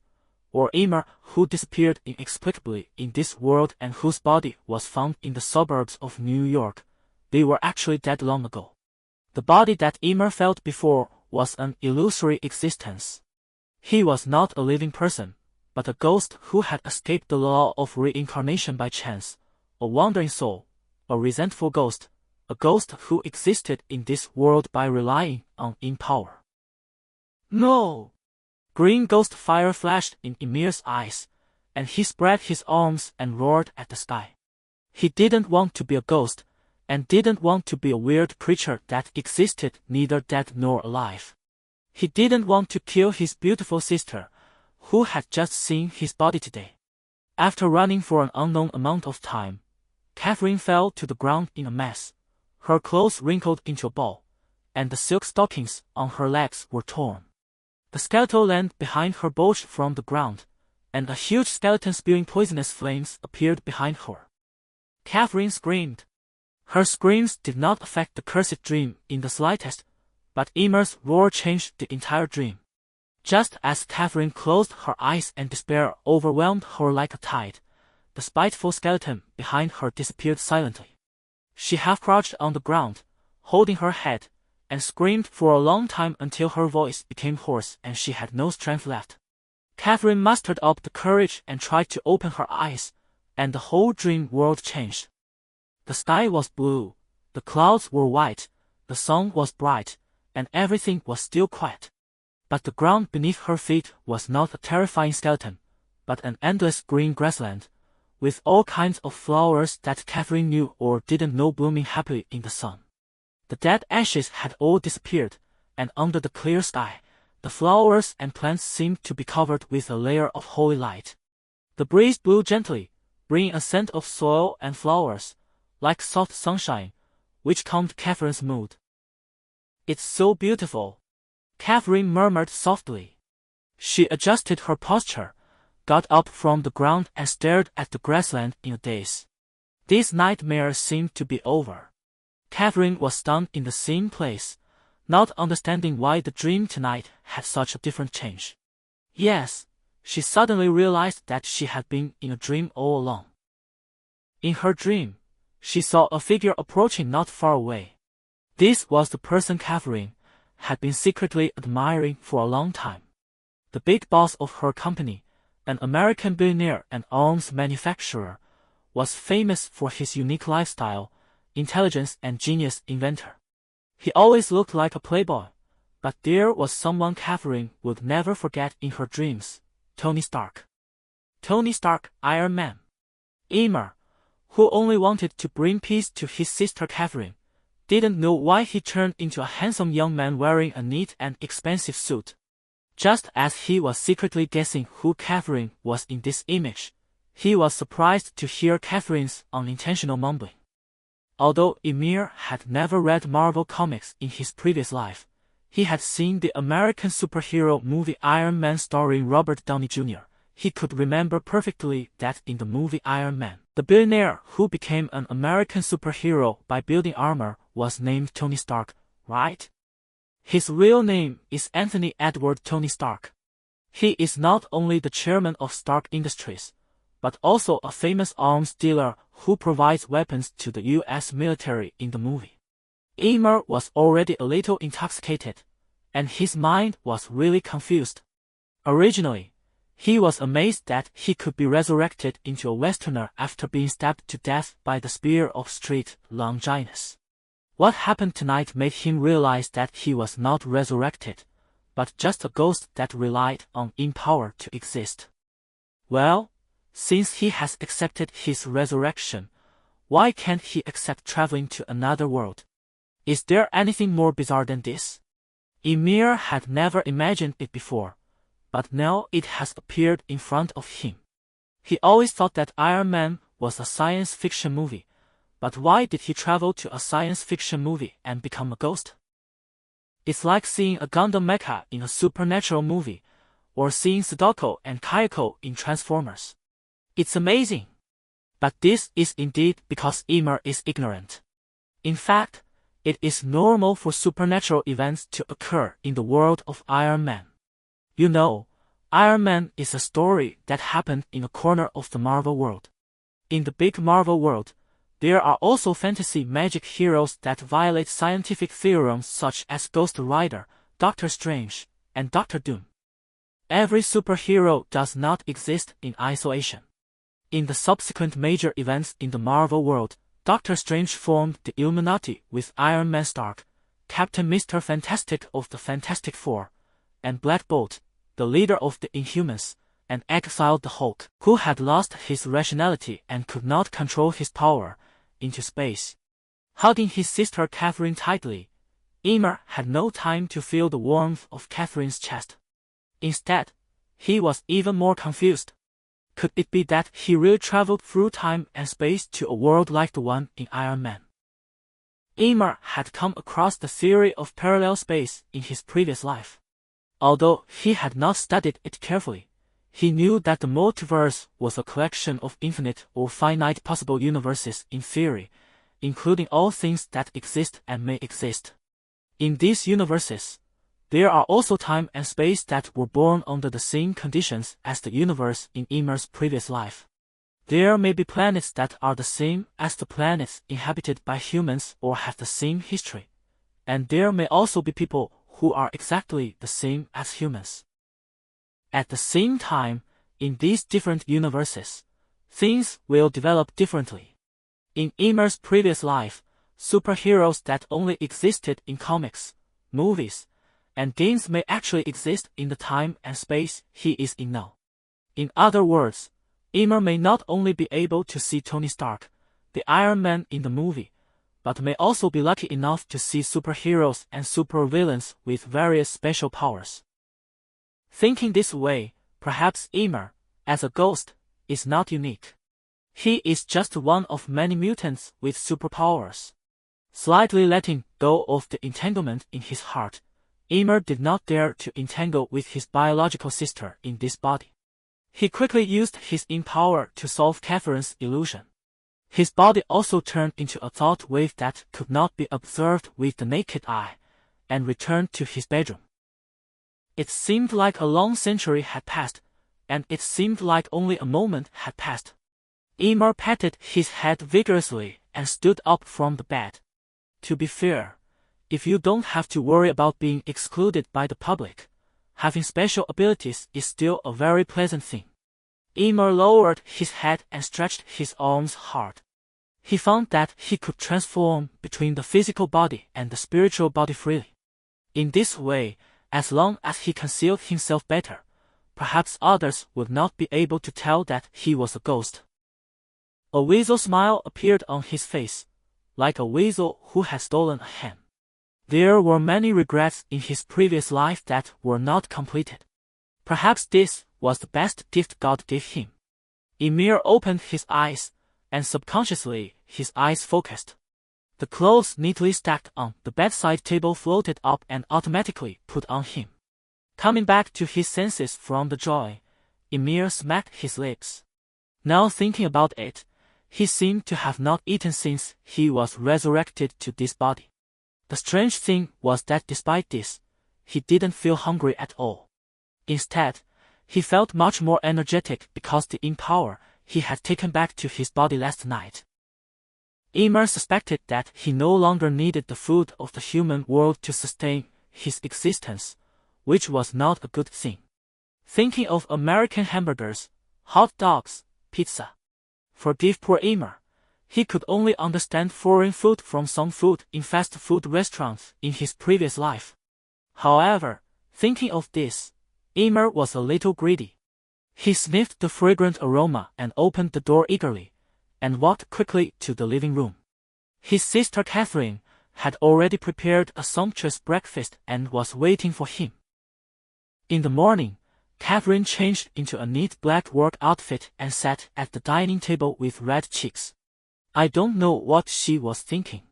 or Emer who disappeared inexplicably in this world and whose body was found in the suburbs of New York, they were actually dead long ago. The body that Emer felt before was an illusory existence. He was not a living person, but a ghost who had escaped the law of reincarnation by chance, a wandering soul, a resentful ghost, a ghost who existed in this world by relying on power. No! Green ghost fire flashed in Emir's eyes, and he spread his arms and roared at the sky. He didn't want to be a ghost, and didn't want to be a weird creature that existed neither dead nor alive. He didn't want to kill his beautiful sister, who had just seen his body today. After running for an unknown amount of time, Catherine fell to the ground in a mess. Her clothes wrinkled into a ball, and the silk stockings on her legs were torn. The skeletal land behind her bulged from the ground, and a huge skeleton spewing poisonous flames appeared behind her. Catherine screamed. Her screams did not affect the cursed dream in the slightest, but Emer's roar changed the entire dream. Just as Catherine closed her eyes and despair overwhelmed her like a tide, the spiteful skeleton behind her disappeared silently. She half-crouched on the ground, holding her head, and screamed for a long time until her voice became hoarse and she had no strength left. Catherine mustered up the courage and tried to open her eyes, and the whole dream world changed. The sky was blue, the clouds were white, the sun was bright, and everything was still quiet. But the ground beneath her feet was not a terrifying skeleton, but an endless green grassland, with all kinds of flowers that Catherine knew or didn't know blooming happily in the sun. The dead ashes had all disappeared, and under the clear sky, the flowers and plants seemed to be covered with a layer of holy light. The breeze blew gently, bringing a scent of soil and flowers, like soft sunshine, which calmed Catherine's mood. "It's so beautiful," Catherine murmured softly. She adjusted her posture, got up from the ground and stared at the grassland in a daze. This nightmare seemed to be over. Catherine was stunned in the same place, not understanding why the dream tonight had such a different change. Yes, she suddenly realized that she had been in a dream all along. In her dream, she saw a figure approaching not far away. This was the person Catherine had been secretly admiring for a long time. The big boss of her company, an American billionaire and arms manufacturer, was famous for his unique lifestyle, intelligence and genius inventor. He always looked like a playboy, but there was someone Catherine would never forget in her dreams: Tony Stark. Tony Stark, Iron Man. Emer, who only wanted to bring peace to his sister Catherine, didn't know why he turned into a handsome young man wearing a neat and expensive suit. Just as he was secretly guessing who Catherine was in this image, he was surprised to hear Catherine's unintentional mumbling. Although Emir had never read Marvel comics in his previous life, he had seen the American superhero movie Iron Man starring Robert Downey Jr. He could remember perfectly that in the movie Iron Man, the billionaire who became an American superhero by building armor was named Tony Stark, right? His real name is Anthony Edward Tony Stark. He is not only the chairman of Stark Industries, but also a famous arms dealer who provides weapons to the U.S. military in the movie. Emer was already a little intoxicated, and his mind was really confused. Originally, he was amazed that he could be resurrected into a Westerner after being stabbed to death by the Spear of Longinus. What happened tonight made him realize that he was not resurrected, but just a ghost that relied on power to exist. Well, since he has accepted his resurrection, why can't he accept traveling to another world? Is there anything more bizarre than this? Emir had never imagined it before, but now it has appeared in front of him. He always thought that Iron Man was a science fiction movie, but why did he travel to a science fiction movie and become a ghost? It's like seeing a Gundam mecha in a supernatural movie, or seeing Sadako and Kayako in Transformers. It's amazing. But this is indeed because Emer is ignorant. In fact, it is normal for supernatural events to occur in the world of Iron Man. You know, Iron Man is a story that happened in a corner of the Marvel world. In the big Marvel world, there are also fantasy magic heroes that violate scientific theorems such as Ghost Rider, Doctor Strange, and Doctor Doom. Every superhero does not exist in isolation. In the subsequent major events in the Marvel world, Doctor Strange formed the Illuminati with Iron Man Stark, Captain Mr. Fantastic of the Fantastic Four, and Black Bolt, the leader of the Inhumans, and exiled the Hulk, who had lost his rationality and could not control his power, into space. Hugging his sister Catherine tightly, Emer had no time to feel the warmth of Catherine's chest. Instead, he was even more confused. Could it be that he really traveled through time and space to a world like the one in Iron Man? Emer had come across the theory of parallel space in his previous life. Although he had not studied it carefully, he knew that the multiverse was a collection of infinite or finite possible universes in theory, including all things that exist and may exist. In these universes, there are also time and space that were born under the same conditions as the universe in Emer's previous life. There may be planets that are the same as the planets inhabited by humans or have the same history, and there may also be people who are exactly the same as humans. At the same time, in these different universes, things will develop differently. In Emer's previous life, superheroes that only existed in comics, movies, and games may actually exist in the time and space he is in now. In other words, Emer may not only be able to see Tony Stark, the Iron Man in the movie, but may also be lucky enough to see superheroes and supervillains with various special powers. Thinking this way, perhaps Emer, as a ghost, is not unique. He is just one of many mutants with superpowers. Slightly letting go of the entanglement in his heart, Emer did not dare to entangle with his biological sister in this body. He quickly used his in-power to solve Catherine's illusion. His body also turned into a thought wave that could not be observed with the naked eye, and returned to his bedroom. It seemed like a long century had passed, and it seemed like only a moment had passed. Emer patted his head vigorously and stood up from the bed. To be fair, if you don't have to worry about being excluded by the public, having special abilities is still a very pleasant thing. Emer lowered his head and stretched his arms hard. He found that he could transform between the physical body and the spiritual body freely. In this way, as long as he concealed himself better, perhaps others would not be able to tell that he was a ghost. A weasel smile appeared on his face, like a weasel who had stolen a hen. There were many regrets in his previous life that were not completed. Perhaps this was the best gift God gave him. Emer opened his eyes, and subconsciously his eyes focused. The clothes neatly stacked on the bedside table floated up and automatically put on him. Coming back to his senses from the joy, Emer smacked his lips. Now thinking about it, he seemed to have not eaten since he was resurrected to this body. The strange thing was that despite this, he didn't feel hungry at all. Instead, he felt much more energetic because the in-power he had taken back to his body last night. Emer suspected that he no longer needed the food of the human world to sustain his existence, which was not a good thing. Thinking of American hamburgers, hot dogs, pizza. Forgive poor Emer. He could only understand foreign food from some food in fast food restaurants in his previous life. However, thinking of this, Emer was a little greedy. He sniffed the fragrant aroma and opened the door eagerly, and walked quickly to the living room. His sister Catherine had already prepared a sumptuous breakfast and was waiting for him. In the morning, Catherine changed into a neat black work outfit and sat at the dining table with red cheeks. I don't know what she was thinking.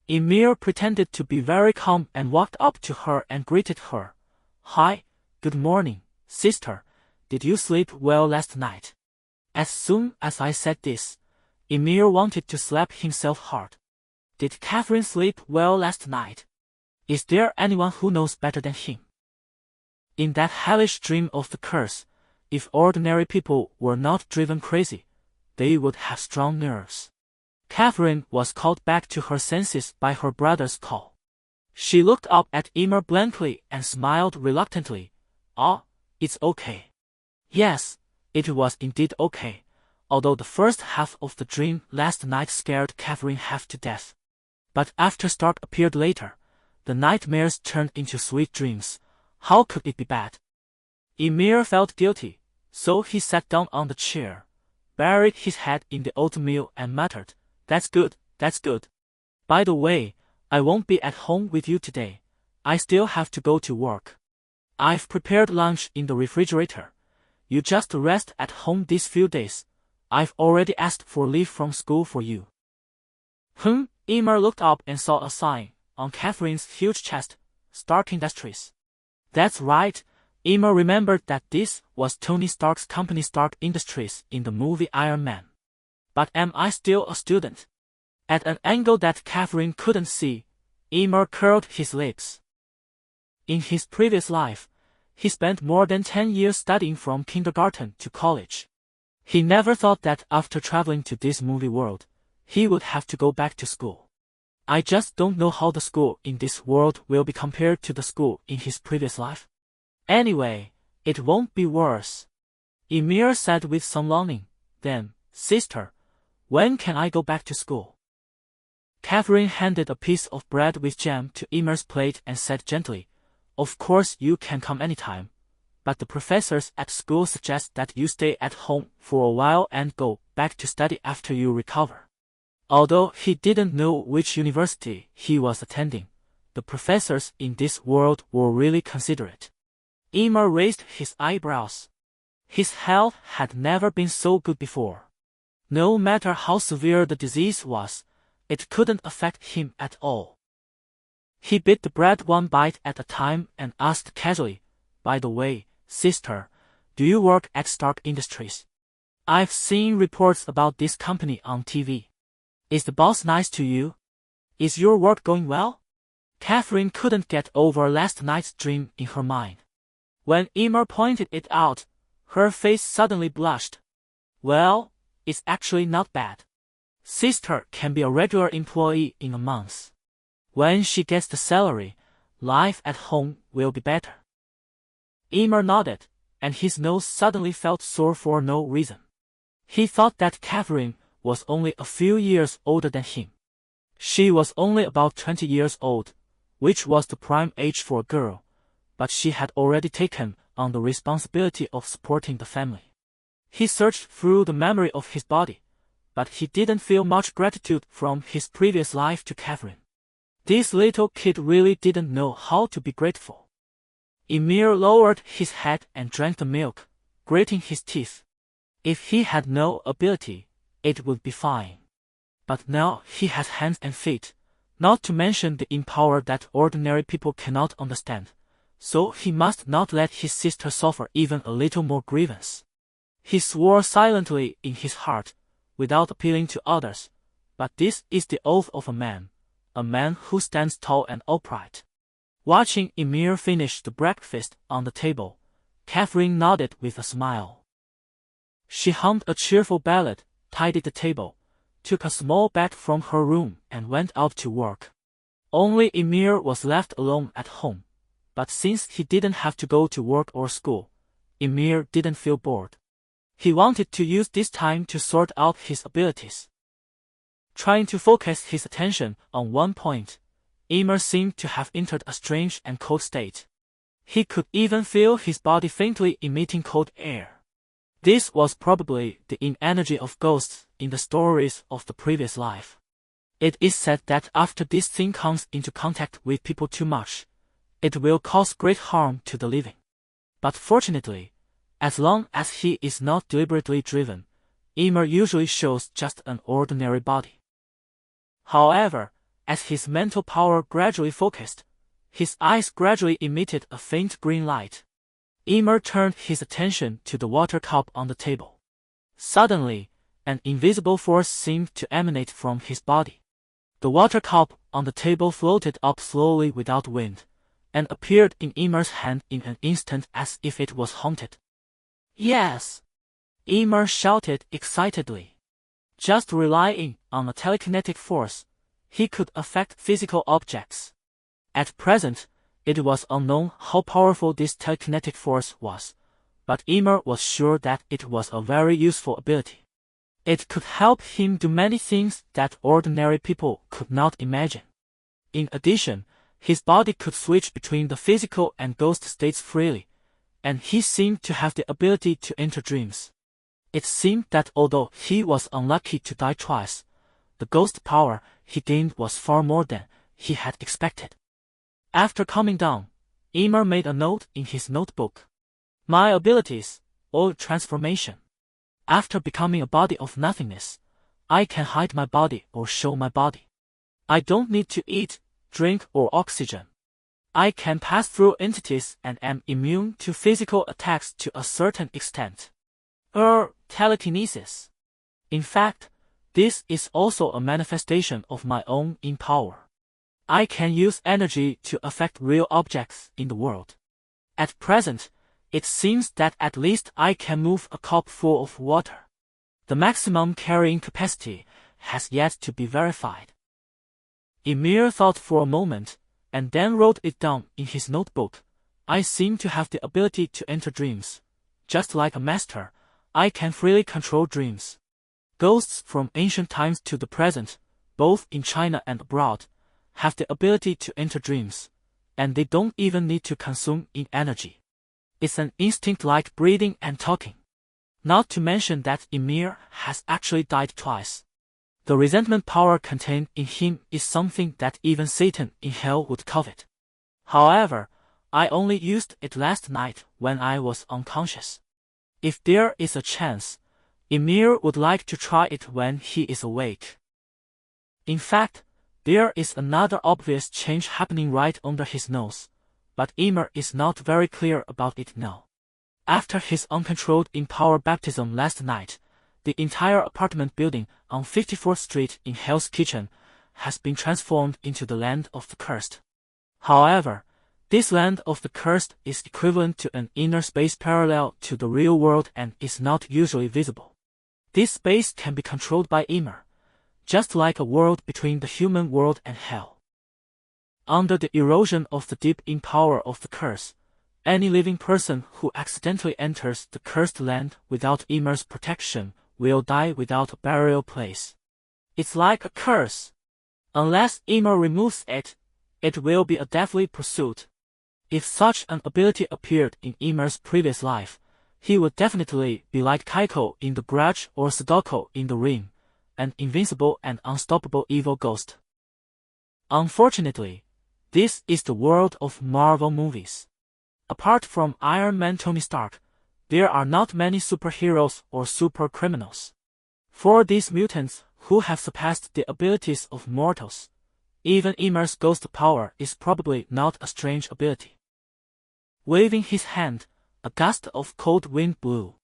Emer pretended to be very calm and walked up to her and greeted her. Hi, good morning, sister. Did you sleep well last night? As soon as I said this, Emer wanted to slap himself hard. Did Catherine sleep well last night? Is there anyone who knows better than him? In that hellish dream of the curse, if ordinary people were not driven crazy, they would have strong nerves. Catherine was called back to her senses by her brother's call. She looked up at Emer blankly and smiled reluctantly. Ah, it's okay. Yes, it was indeed okay, although the first half of the dream last night scared Catherine half to death. But after Stark appeared later, the nightmares turned into sweet dreams. How could it be bad? Emer felt guilty, so he sat down on the chair, buried his head in the oatmeal and muttered, That's good, that's good. By the way, I won't be at home with you today. I still have to go to work. I've prepared lunch in the refrigerator. You just rest at home these few days. I've already asked for leave from school for you. Emer looked up and saw a sign on Catherine's huge chest, Stark Industries. That's right, Emer remembered that this was Tony Stark's company Stark Industries in the movie Iron Man. But am I still a student? At an angle that Catherine couldn't see, Emer curled his lips. In his previous life, he spent more than 10 years studying from kindergarten to college. He never thought that after traveling to this movie world, he would have to go back to school. I just don't know how the school in this world will be compared to the school in his previous life. Anyway, it won't be worse. Emer said with some longing. Then, sister, when can I go back to school? Catherine handed a piece of bread with jam to Emer's plate and said gently, Of course you can come anytime, but the professors at school suggest that you stay at home for a while and go back to study after you recover. Although he didn't know which university he was attending, the professors in this world were really considerate. Emer raised his eyebrows. His health had never been so good before. No matter how severe the disease was, it couldn't affect him at all. He bit the bread one bite at a time and asked casually, "By the way, sister, do you work at Stark Industries? I've seen reports about this company on TV. Is the boss nice to you? Is your work going well?" Catherine couldn't get over last night's dream in her mind. When Emer pointed it out, her face suddenly blushed. "Well, it's actually not bad. Sister can be a regular employee in a month. When she gets the salary, life at home will be better." Emer nodded, and his nose suddenly felt sore for no reason. He thought that Catherine was only a few years older than him. She was only about 20 years old, which was the prime age for a girl, but she had already taken on the responsibility of supporting the family. He searched through the memory of his body, but he didn't feel much gratitude from his previous life to Catherine. This little kid really didn't know how to be grateful. Emir lowered his head and drank the milk, gritting his teeth. If he had no ability, it would be fine. But now he had hands and feet, not to mention the power that ordinary people cannot understand, so he must not let his sister suffer even a little more grievance. He swore silently in his heart, without appealing to others, but this is the oath of a man who stands tall and upright. Watching Emir finish the breakfast on the table, Catherine nodded with a smile. She hummed a cheerful ballad, tidied the table, took a small bag from her room and went out to work. Only Emir was left alone at home, but since he didn't have to go to work or school, Emir didn't feel bored. He wanted to use this time to sort out his abilities. Trying to focus his attention on one point, Emir seemed to have entered a strange and cold state. He could even feel his body faintly emitting cold air. This was probably the energy of ghosts in the stories of the previous life. It is said that after this thing comes into contact with people too much, it will cause great harm to the living. But fortunately, as long as he is not deliberately driven, Emir usually shows just an ordinary body. However, as his mental power gradually focused, his eyes gradually emitted a faint green light. Emir turned his attention to the water cup on the table. Suddenly, an invisible force seemed to emanate from his body. The water cup on the table floated up slowly without wind, and appeared in Emir's hand in an instant as if it was haunted. "Yes!" Emir shouted excitedly. Just relying on a telekinetic force, he could affect physical objects. At present, it was unknown how powerful this telekinetic force was, but Emir was sure that it was a very useful ability. It could help him do many things that ordinary people could not imagine. In addition, his body could switch between the physical and ghost states freely, and he seemed to have the ability to enter dreams. It seemed that although he was unlucky to die twice, the ghost power he gained was far more than he had expected. After calming down, Emir made a note in his notebook. "My abilities, old transformation. After becoming a body of nothingness, I can hide my body or show my body. I don't need to eat, drink, or oxygen. I can pass through entities and am immune to physical attacks to a certain extent. Telekinesis. In fact, this is also a manifestation of my own power. I can use energy to affect real objects in the world. At present, it seems that at least I can move a cup full of water. The maximum carrying capacity has yet to be verified." Emir thought for a moment, and then wrote it down in his notebook. "I seem to have the ability to enter dreams. Just like a master, I can freely control dreams. Ghosts from ancient times to the present, both in China and abroad, have the ability to enter dreams. and they don't even need to consume in energy. It's an instinct like breathing and talking. Not to mention that Ymir has actually died twice. The resentment power contained in him is something that even Satan in hell would covet. However, I only used it last night when I was unconscious. If there is a chance, Ymir would like to try it when he is awake. In fact, there is another obvious change happening right under his nose, but Ymir is not very clear about it now. After his uncontrolled in-power baptism last night, the entire apartment building on 54th Street in Hell's Kitchen has been transformed into the land of the cursed. However, this land of the cursed is equivalent to an inner space parallel to the real world and is not usually visible. This space can be controlled by Ymir, just like a world between the human world and hell. Under the erosion of the deep in power of the curse, any living person who accidentally enters the cursed land without Ymir's protection will die without a burial place. It's like a curse. Unless Ymir removes it, it will be a deathly pursuit. If such an ability appeared in Ymir's previous life, he would definitely be like Kaiko in the Grudge or Sadako in the Ring, an invincible and unstoppable evil ghost. Unfortunately, this is the world of Marvel movies. Apart from Iron Man Tony Stark, there are not many superheroes or super criminals. For these mutants who have surpassed the abilities of mortals, even Ymir's ghost power is probably not a strange ability. Waving his hand, a gust of cold wind blew.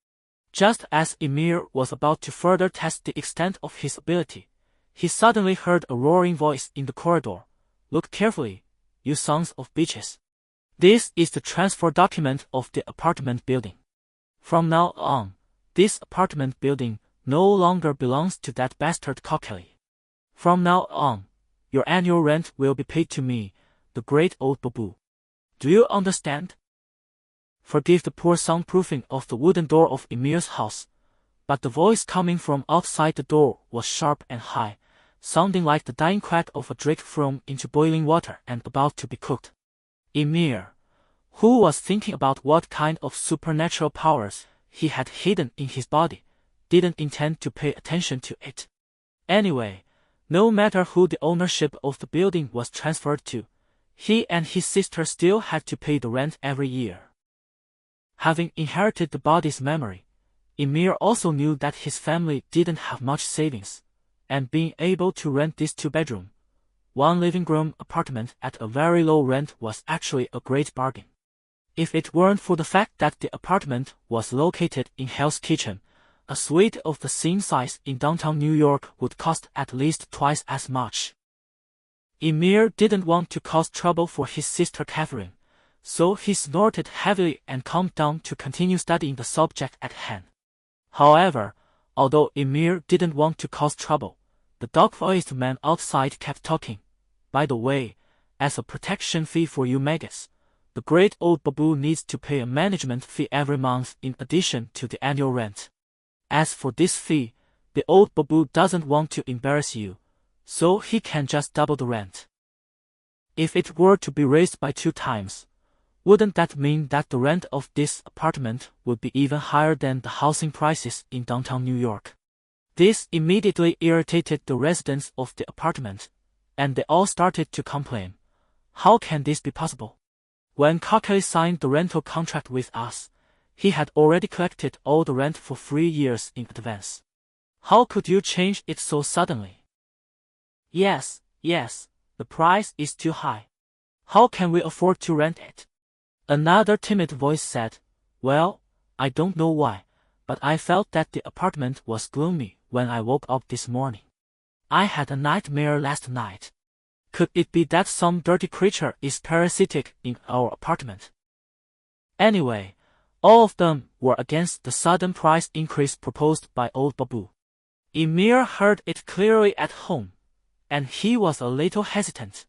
Just as Ymir was about to further test the extent of his ability, he suddenly heard a roaring voice in the corridor. Look carefully, you sons of bitches. This is the transfer document of the apartment building. From now on, this apartment building no longer belongs to that bastard Kokeli. From now on, your annual rent will be paid to me, the great old Babu. Do you understand? Forgive the poor soundproofing of the wooden door of Ymir's house, but the voice coming from outside the door was sharp and high, sounding like the dying quack of a drake thrown into boiling water and about to be cooked. Ymir, who was thinking about what kind of supernatural powers he had hidden in his body, didn't intend to pay attention to it. Anyway, no matter who the ownership of the building was transferred to, he and his sister still had to pay the rent every year. Having inherited the body's memory, Ymir also knew that his family didn't have much savings, and being able to rent this two-bedroom, one living room apartment at a very low rent was actually a great bargain. If it weren't for the fact that the apartment was located in Hell's Kitchen, a suite of the same size in downtown New York would cost at least twice as much. Ymir didn't want to cause trouble for his sister Catherine, so he snorted heavily and calmed down to continue studying the subject at hand. However, although Ymir didn't want to cause trouble, the dog-voiced man outside kept talking. By the way, as a protection fee for you maggots, the great old Babu needs to pay a management fee every month in addition to the annual rent. As for this fee, the old Babu doesn't want to embarrass you, so he can just double the rent. If it were to be raised by 2 times, wouldn't that mean that the rent of this apartment would be even higher than the housing prices in downtown New York? This immediately irritated the residents of the apartment, and they all started to complain. How can this be possible? When Kokeli signed the rental contract with us, he had already collected all the rent for 3 years in advance. How could you change it so suddenly? Yes, the price is too high. How can we afford to rent it? Another timid voice said, Well, I don't know why, but I felt that the apartment was gloomy when I woke up this morning. I had a nightmare last night. Could it be that some dirty creature is parasitic in our apartment? Anyway, all of them were against the sudden price increase proposed by old Babu. Ymir heard it clearly at home, and he was a little hesitant.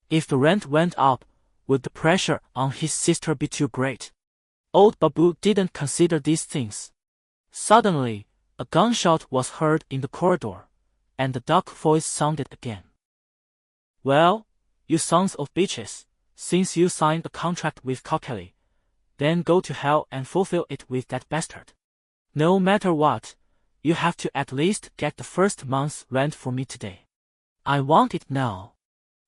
If the rent went up, would the pressure on his sister be too great? Old Babu didn't consider these things. Suddenly, a gunshot was heard in the corridor, and the dark voice sounded again. Well, you sons of bitches, since you signed a contract with Cockely, then go to hell and fulfill it with that bastard. No matter what, you have to at least get the first month's rent for me today. I want it now."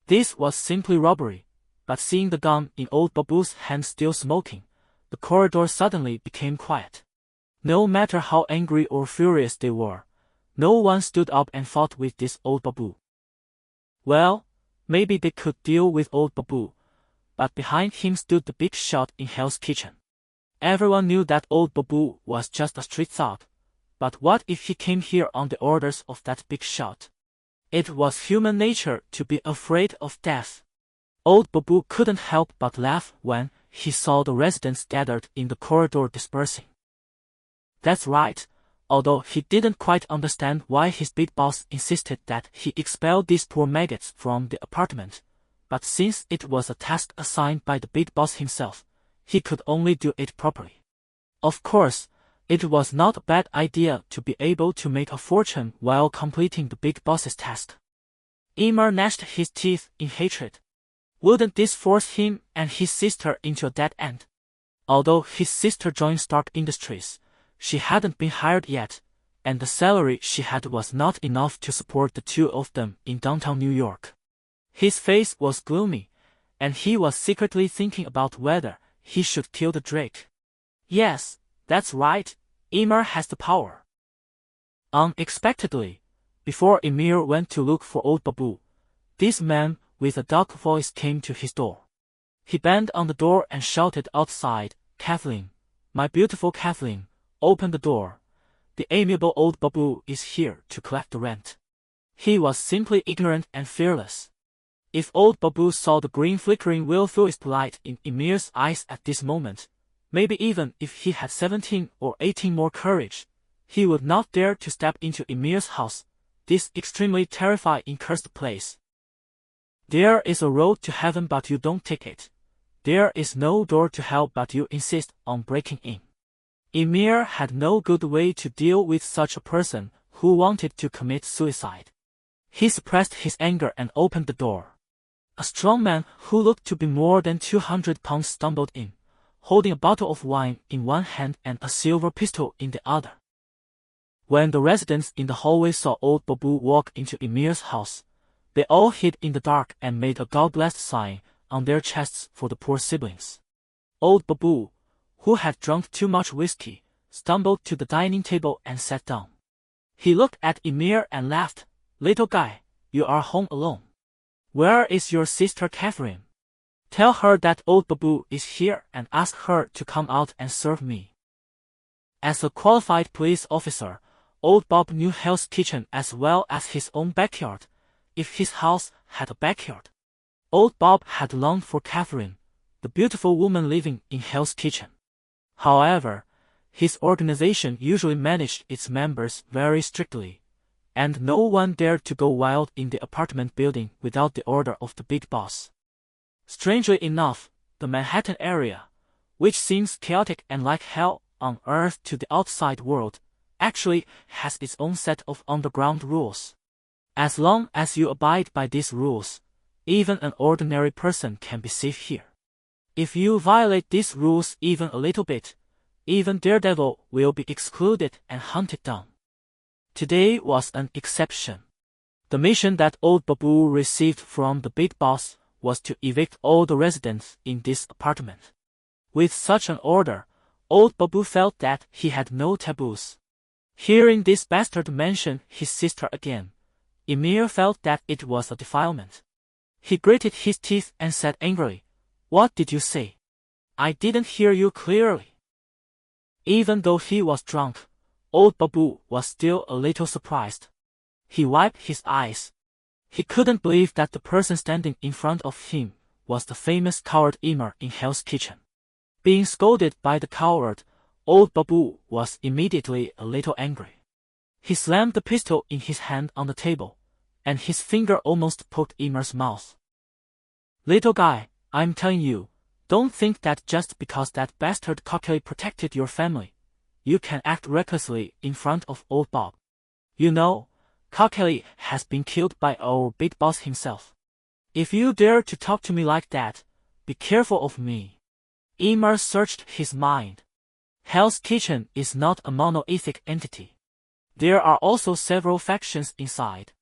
This was simply robbery, but seeing the gun in old Babu's hand still smoking, the corridor suddenly became quiet. No matter how angry or furious they were, no one stood up and fought with this old Babu. Well, maybe they could deal with old Babu, but behind him stood the big shot in Hell's Kitchen. Everyone knew that old Babu was just a street thug, but what if he came here on the orders of that big shot? It was human nature to be afraid of death. Old Babu couldn't help but laugh when he saw the residents gathered in the corridor dispersing. That's right, although he didn't quite understand why his big boss insisted that he expel these poor maggots from the apartment, but since it was a task assigned by the big boss himself, he could only do it properly. Of course, it was not a bad idea to be able to make a fortune while completing the big boss's task. Emer gnashed his teeth in hatred. Wouldn't this force him and his sister into a dead end? Although his sister joined Stark Industries, she hadn't been hired yet, and the salary she had was not enough to support the two of them in downtown New York. His face was gloomy, and he was secretly thinking about whether he should kill the Drake. Yes, that's right, Emer has the power. Unexpectedly, before Emir went to look for old Babu, this man with a dark voice came to his door. He banged on the door and shouted outside, "Kathleen, my beautiful Kathleen, open the door. The amiable old Babu is here to collect the rent." He was simply ignorant and fearless. If old Babu saw the green flickering willfulness light in Emir's eyes at this moment, maybe even if he had 17 or 18 more courage, he would not dare to step into Emir's house, this extremely terrifying cursed place. There is a road to heaven but you don't take it. There is no door to hell but you insist on breaking in. Emir had no good way to deal with such a person who wanted to commit suicide. He suppressed his anger and opened the door. A strong man who looked to be more than 200 pounds stumbled in, holding a bottle of wine in one hand and a silver pistol in the other. When the residents in the hallway saw old Babu walk into Emir's house, they all hid in the dark and made a God bless sign on their chests for the poor siblings. Old Babu, who had drunk too much whiskey, stumbled to the dining table and sat down. He looked at Emir and laughed. "Little guy, you are home alone. Where is your sister Catherine? Tell her that old Babu is here and ask her to come out and serve me." As a qualified police officer, old Bob knew Hell's Kitchen as well as his own backyard, if his house had a backyard. Old Bob had longed for Catherine, the beautiful woman living in Hell's Kitchen. However, his organization usually managed its members very strictly, and no one dared to go wild in the apartment building without the order of the big boss. Strangely enough, the Manhattan area, which seems chaotic and like hell on earth to the outside world, actually has its own set of underground rules. As long as you abide by these rules, even an ordinary person can be safe here. If you violate these rules even a little bit, even Daredevil will be excluded and hunted down. Today was an exception. The mission that old Babu received from the big boss was to evict all the residents in this apartment. With such an order, old Babu felt that he had no taboos. Hearing this bastard mention his sister again, Emir felt that it was a defilement. He gritted his teeth and said angrily, "What did you say? I didn't hear you clearly." Even though he was drunk, old Babu was still a little surprised. He wiped his eyes. He couldn't believe that the person standing in front of him was the famous coward Emir in Hell's Kitchen. Being scolded by the coward, old Babu was immediately a little angry. He slammed the pistol in his hand on the table, and his finger almost poked Emir's mouth. "Little guy, I'm telling you, don't think that just because that bastard Cockely protected your family, you can act recklessly in front of old Bob. You know, Cockely has been killed by our big boss himself. If you dare to talk to me like that, Be careful of me. Ymir searched his mind. Hell's Kitchen is not a monolithic entity. There are also several factions inside.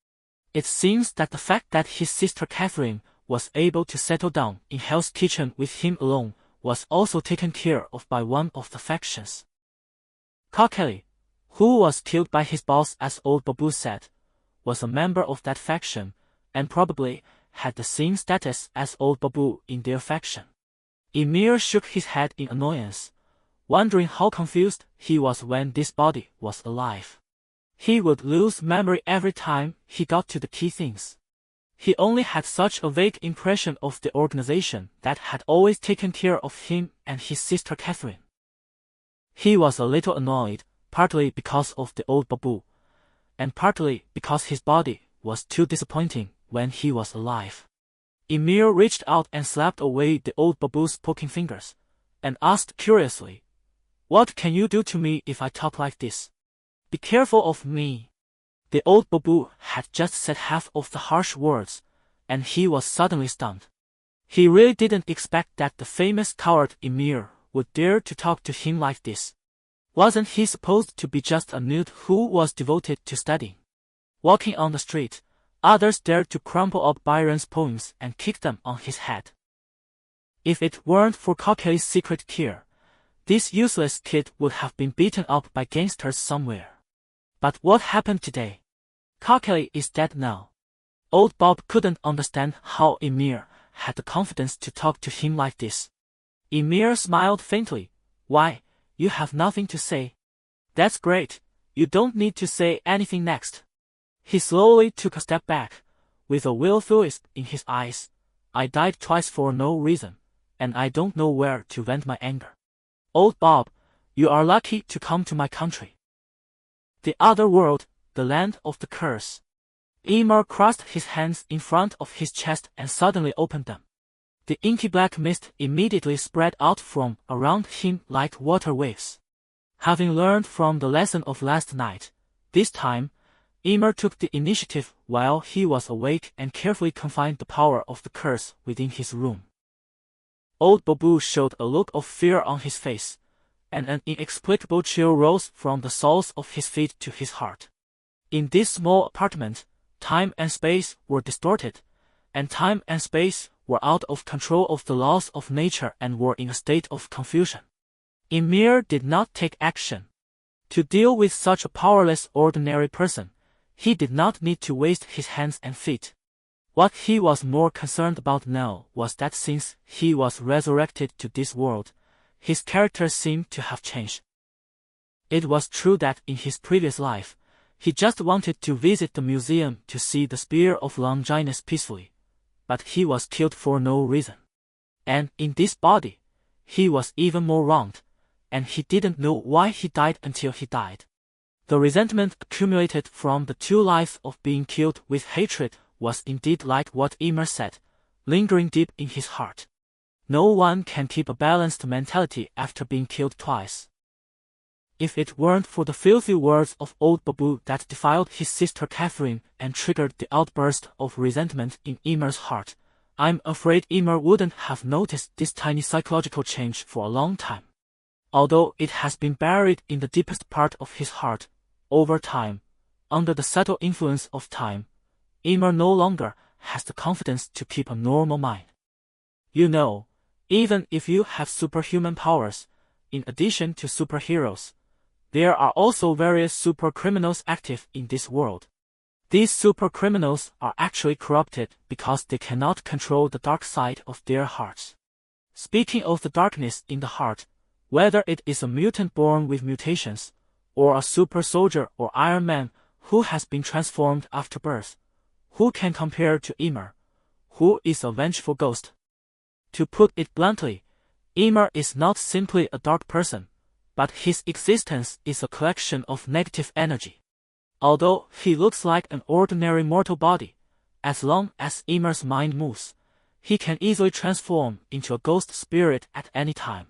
It seems that the fact that his sister Catherine was able to settle down in Hell's Kitchen with him alone was also taken care of by one of the factions. Kokeli, who was killed by his boss as old Babu said, was a member of that faction, and probably had the same status as old Babu in their faction. Ymir shook his head in annoyance, wondering how confused he was when this body was alive. He would lose memory every time he got to the key things. He only had such a vague impression of the organization that had always taken care of him and his sister Catherine. He was a little annoyed, partly because of the old Babu, and partly because his body was too disappointing when he was alive. Ymir reached out and slapped away the old Babu's poking fingers, and asked curiously, "What can you do to me if I talk like this? Be careful of me." The old Babu had just said half of the harsh words, and he was suddenly stunned. He really didn't expect that the famous coward Ymir would dare to talk to him like this. Wasn't he supposed to be just a nerd who was devoted to studying? Walking on the street, others dared to crumple up Byron's poems and kick them on his head. If it weren't for Kokeli's secret care, this useless kid would have been beaten up by gangsters somewhere. But what happened today? Kokeli is dead now. Old Bob couldn't understand how Ymir had the confidence to talk to him like this. Ymir smiled faintly. "Why, you have nothing to say? That's great, you don't need to say anything next." He slowly took a step back, with a will-o-the-wisp in his eyes. "I died twice for no reason, and I don't know where to vent my anger. Old Bob, you are lucky to come to my country. The other world, the land of the curse." Ymir crossed his hands in front of his chest and suddenly opened them. The inky black mist immediately spread out from around him like water waves. Having learned from the lesson of last night, this time, Ymir took the initiative while he was awake and carefully confined the power of the curse within his room. Old Babu showed a look of fear on his face, and an inexplicable chill rose from the soles of his feet to his heart. In this small apartment, time and space were distorted, and time and space were out of control of the laws of nature and were in a state of confusion. Ymir did not take action. To deal with such a powerless ordinary person, he did not need to waste his hands and feet. What he was more concerned about now was that since he was resurrected to this world, his character seemed to have changed. It was true that in his previous life, he just wanted to visit the museum to see the Spear of Longinus peacefully, but he was killed for no reason. And in this body, he was even more wronged, and he didn't know why he died until he died. The resentment accumulated from the 2 lives of being killed with hatred was indeed like what Ymir said, lingering deep in his heart. No one can keep a balanced mentality after being killed twice. If it weren't for the filthy words of old Babu that defiled his sister Catherine and triggered the outburst of resentment in Ymir's heart, I'm afraid Ymir wouldn't have noticed this tiny psychological change for a long time. Although it has been buried in the deepest part of his heart, over time, under the subtle influence of time, Ymir no longer has the confidence to keep a normal mind. You know, even if you have superhuman powers, in addition to superheroes, there are also various supercriminals active in this world. These supercriminals are actually corrupted because they cannot control the dark side of their hearts. Speaking of the darkness in the heart, whether it is a mutant born with mutations, or a super soldier or Iron Man who has been transformed after birth, who can compare to Ymir, who is a vengeful ghost? To put it bluntly, Ymir is not simply a dark person, but his existence is a collection of negative energy. Although he looks like an ordinary mortal body, as long as Ymir's mind moves, he can easily transform into a ghost spirit at any time.